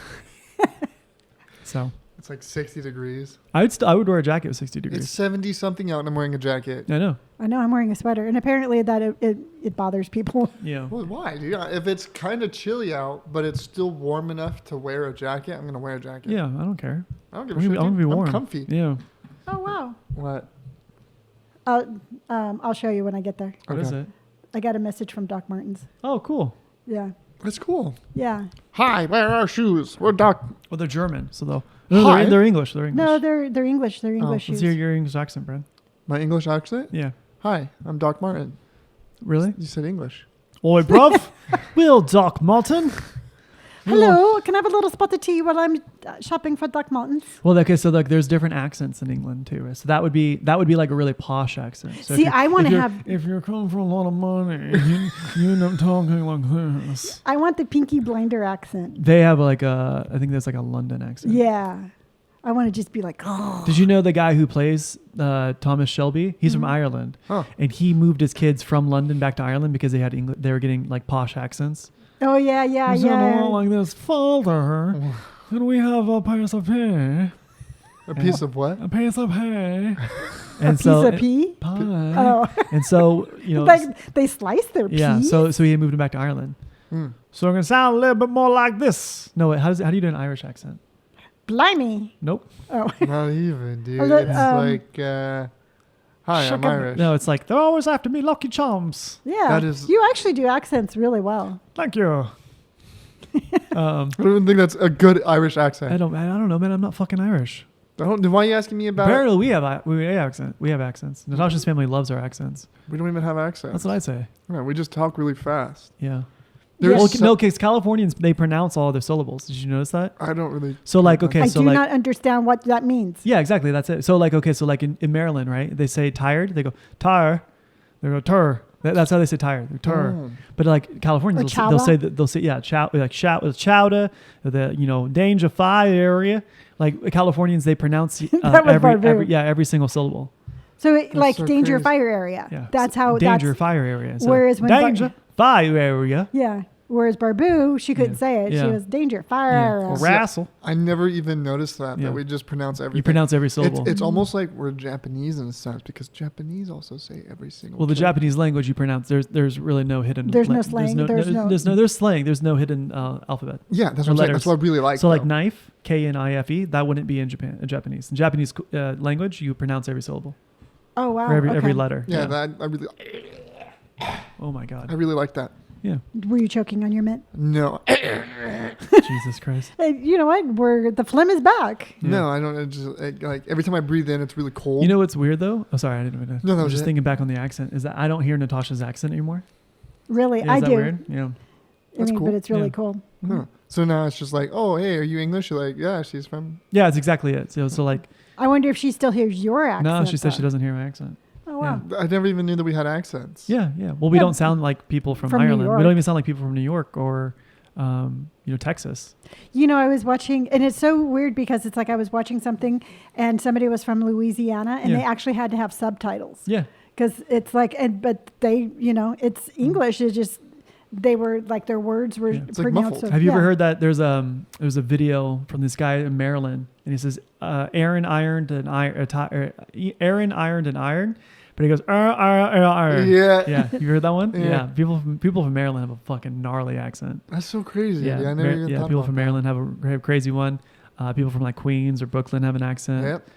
So It's like 60 degrees. I would wear a jacket with 60 degrees. It's 70 something out and I'm wearing a jacket. I know. I know I'm wearing a sweater, and apparently that it bothers people. Yeah. Well, why? Dude? If it's kind of chilly out, but it's still warm enough to wear a jacket, I'm going to wear a jacket. Yeah, I don't care. I don't give a shit. I'm gonna be warm. I'm comfy. Yeah. Oh wow! What? I'll show you when I get there. What is it? I got a message from Doc Martens. Oh, cool. Yeah. That's cool. Yeah. Hi, where are our shoes? We're Doc. Well, they're German, so Hi. they're English. They're English. No, they're English. They're English Let's shoes. hear your English accent, Brad. My English accent? Yeah. Hi, I'm Doc Martin. Really? You said English. Oi, bruv. Will Doc Martin. Hello, can I have a little spot of tea while I'm shopping for Doc Martens? Well, okay, so like there's different accents in England too. Right? So that would be like a really posh accent. So See, I want to have. if you're coming for a lot of money, you end up talking like this. I want the Pinky Blinder accent. They have like I think there's like a London accent. Yeah, I want to just be like, oh. Did you know the guy who plays Thomas Shelby? He's from Ireland, and he moved his kids from London back to Ireland because they were getting like posh accents. Oh yeah. Like this, Father, can we have a piece of pie? A piece of what? A piece of pie. A piece of pea? Pie. Oh. And so, like they slice their pea. Yeah, so he moved him back to Ireland. So I'm going to sound a little bit more like this. No, wait, how do you do an Irish accent? Blimey. Nope. Oh. Not even, dude. It's like, hi, I'm Irish. No, it's like, they're always after me, Lucky Charms. Yeah. That is- You actually do accents really well. Thank you. I don't even think that's a good Irish accent. I don't know, man. I'm not fucking Irish. Why are you asking me about Apparently, we have accent. We have accents. Natasha's family loves our accents. We don't even have accents. That's what I say. Yeah, we just talk really fast. Yeah. There's No, because Californians, they pronounce all their syllables. Did you notice that? I don't really. So like, okay, I so do like, not understand what that means. yeah, exactly. That's it. So like, okay, so like in Maryland, right? They say tired. They go tire. They go tur. That's how they say tired. They're tur. Oh. But like Californians, they'll say yeah, chow, like shout with chowder, the danger fire area. Like Californians, they pronounce every single syllable. So like so danger crazy. fire area. Yeah. That's how danger fire area. So whereas when danger fire area. yeah. Whereas Barbu, she couldn't say it. Yeah. She was danger fire area. Or wrestle. I never even noticed that Yeah. we just pronounce everything. You pronounce every syllable. It's almost like we're Japanese in a sense because Japanese also say every single. Well, the thing. Japanese language you pronounce. There's really no hidden. There's no slang. There's slang. There's no hidden alphabet. Yeah, that's or what I'm saying. letters. That's what I really like. So like though. knife, KNIFE, that wouldn't be in Japanese. In Japanese language, you pronounce every syllable. Oh wow. Or every Okay. letter. Yeah, that I really. Oh my God. I really like that. Yeah. Were you choking on your mint? No. Jesus Christ. Hey, you know what? The phlegm is back. Yeah. No, I don't. Like every time I breathe in, it's really cold. You know what's weird though? Oh, sorry, I didn't mean to. No, that I was was just it. thinking back on the accent. Is that I don't hear Natasha's accent anymore? Really, Is I that do. weird? Yeah. That's cool. But it's really Yeah. cool. Huh. So now it's just like, oh, hey, are you English? You're like, yeah, she's from. Yeah, that's exactly it. So like, I wonder if she still hears your accent. no, she said she though. doesn't hear my accent. Oh wow. I never even knew that we had accents. Yeah, yeah. Well, we Yeah. don't sound like people from From New Ireland. We York. don't even sound like people from New York or, Texas. You know, I was watching, and it's so weird because it's like I was watching something, and somebody was from Louisiana, and Yeah. they actually had to have subtitles. Yeah. Because it's like, but they, it's English. It's just they were like their words were Yeah. It's like pronounced. muffled. Have you ever heard that there's a video from this guy in Maryland, and he says Aaron ironed an iron, but he goes iron. Yeah. Yeah, you heard that one? Yeah. Yeah. People from Maryland have a fucking gnarly accent. That's so crazy. Yeah, dude. I never even thought people about from that. Maryland have a crazy one. People from like Queens or Brooklyn have an accent. Yep.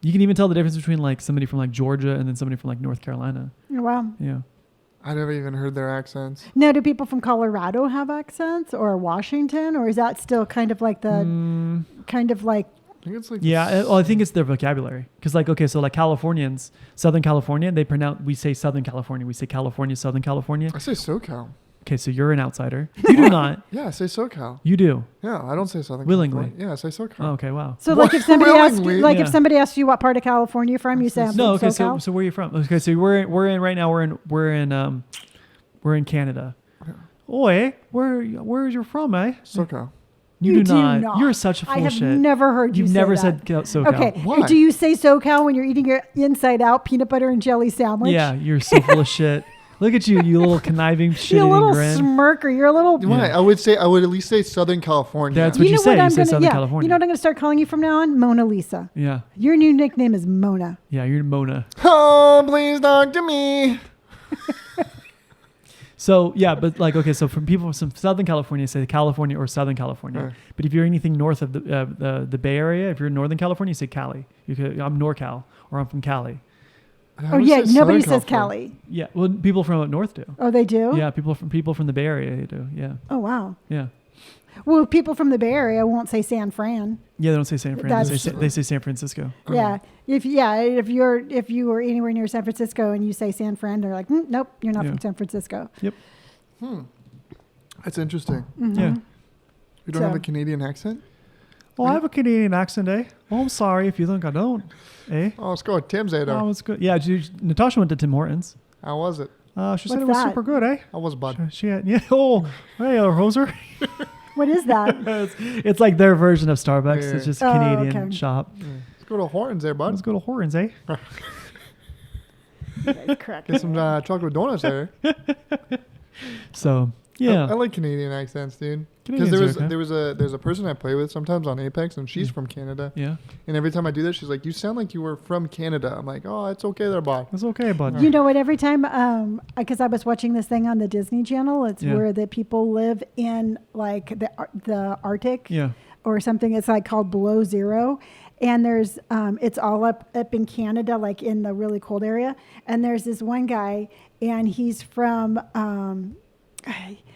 You can even tell the difference between like somebody from like Georgia and then somebody from like North Carolina. Oh, wow. Yeah. I never even heard their accents. Now, do people from Colorado have accents, or Washington, or is that still kind of like the kind of like? I think it's like. Yeah, well, I think it's their vocabulary. Because like, okay, so like Californians, Southern California, we say Southern California. We say California, Southern California. I say SoCal. Okay, so you're an outsider. You do not. Yeah, I say SoCal. You do. Yeah, I don't say Southern Willingly. California. Yeah, I say SoCal. Oh, okay, wow. So like if somebody Willingly. asks, Yeah. if somebody asks you what part of California you're from, you say I'm No, from okay, SoCal. so where are you from? Okay, so we're in right now. We're in Canada. Oi, where you from, eh? SoCal. You do not. You're such a full I have shit. never heard you You've say never that. said SoCal. Okay. Why? Do you say SoCal when you're eating your inside out peanut butter and jelly sandwich? Yeah, you're so full of shit. Look at you, you little conniving, You're a shit-eating little grin. smirker. You're a little. Why? I would at least say Southern California. That's what you say. You say Southern California. You know what I'm going to start calling you from now on? Mona Lisa. Yeah. Your new nickname is Mona. Yeah, you're Mona. Oh, please talk to me. So yeah, but like okay, so from people from Southern California, say California or Southern California. Right. But if you're anything north of the Bay Area, if you're in Northern California, you say Cali. I'm NorCal or I'm from Cali. I Oh would yeah, say nobody Southern says California. Cali. Yeah, well, people from up north do. Oh, they do. Yeah, people from the Bay Area they do. Yeah, Oh wow. yeah, Well, people from the Bay Area won't say San Fran. yeah. They don't say San Fran. They say San Francisco. Yeah. If you were anywhere near San Francisco and you say San Fran, they're like, nope, you're not Yeah. from San Francisco. Yep. That's interesting. Mhm. Yeah. You don't So- have a Canadian accent? Oh, I have a Canadian accent, eh? Oh, I'm sorry if you think I don't, eh? Oh, let's go with Tim's Oh, though. it's good. Yeah, Natasha went to Tim Hortons. How was it? She said What's it was that? super good, eh? How was bud? She had, yeah. Oh, hey, Hoser. What is that? It's like their version of Starbucks. Yeah. It's just Oh, Canadian okay. shop. Let's go to Hortons there, bud. Let's go to Hortons, eh? Correct. Get some chocolate donuts there. So yeah, I like Canadian accents, dude. Because Canadians are okay. there's a person I play with sometimes on Apex, and she's from Canada. yeah, And every time I do that, she's like, "You sound like you were from Canada." I'm like, "Oh, it's okay there, bud." it's okay, bud. You know what? Every time, because I was watching this thing on the Disney Channel, it's Yeah. where the people live in like the Arctic Yeah, or something. It's like called below zero, and there's it's all up in Canada, like in the really cold area. And there's this one guy, and he's from.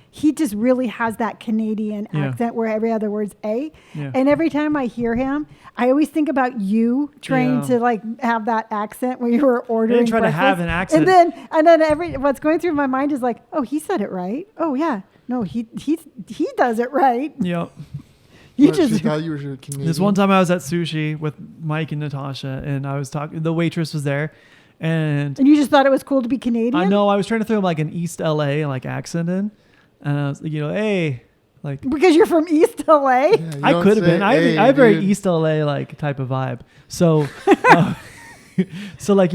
He just really has that Canadian Yeah. accent where every other word's A. yeah. And every time I hear him, I always think about you trying Yeah. to like have that accent when you were ordering. try to have breakfast. an accent. And then what's going through my mind is like, oh, he said it right. Oh yeah, no, he does it right. Yep. You But she just thought you were Canadian. This one time I was at sushi with Mike and Natasha, and I was talking. The waitress was there, and and you just thought it was cool to be Canadian. I know I was trying to throw like an East LA like accent in, and I was hey, like because you're from East LA. Yeah, you I don't could have say, been. "Hey, I have very dude." East LA like type of vibe. So, so like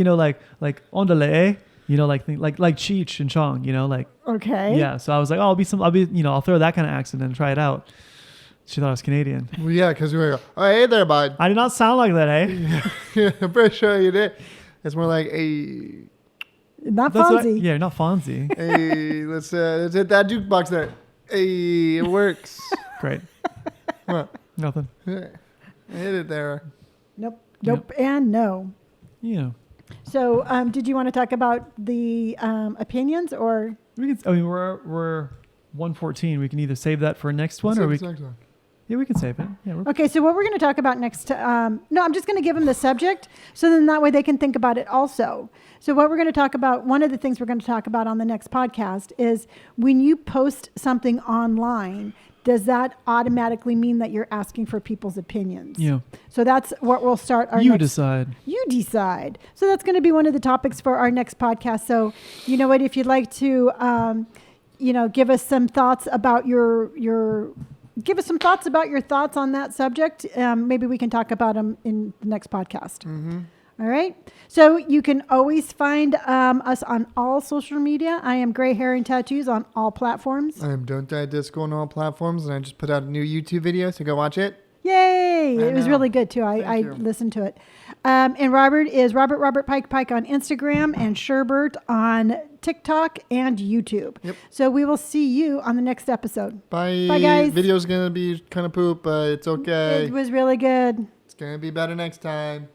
like on the lay, like Cheech and Chong, like Okay. yeah. So I was like, oh, I'll be I'll throw that kind of accent and try it out. She thought I was Canadian. Well, yeah, because we were, "Oh, hey there, bud." I did not sound like that, eh? Yeah, I'm pretty sure you did. It's more like, "Hey, Not That's what- Fonzie. yeah, not Fonzie. hey, let's hit that jukebox there. Hey, it works." Great. What? Nothing. Yeah, hit it there. Nope. And no. Yeah. So, did you want to talk about the opinions or? We can. I mean, we're 114. We can either save that for next one, or we. Next one. Yeah, we can save it. Yeah. Okay, so what we're going to talk about next, no, I'm just going to give them the subject, so then that way they can think about it also. So what we're going to talk about, one of the things we're going to talk about on the next podcast is when you post something online, does that automatically mean that you're asking for people's opinions? Yeah. So that's what we'll start our You next. decide. You decide. So that's going to be one of the topics for our next podcast. So, you know what, if you'd like to, give us some thoughts about give us some thoughts about your thoughts on that subject. Maybe we can talk about them in the next podcast. Mm-hmm. All right. So you can always find us on all social media. I am Gray Hair and Tattoos on all platforms. I am Don't Die Disco on all platforms, and I just put out a new YouTube video, so go watch it. Yay! I It was know. really good too. I Thank you. listened to it. And Robert is Robert Pike on Instagram and Sherbert on TikTok and YouTube. Yep. So we will see you on the next episode. Bye. Bye, guys. Video's gonna be kind of poop, but it's okay. It was really good. It's gonna be better next time.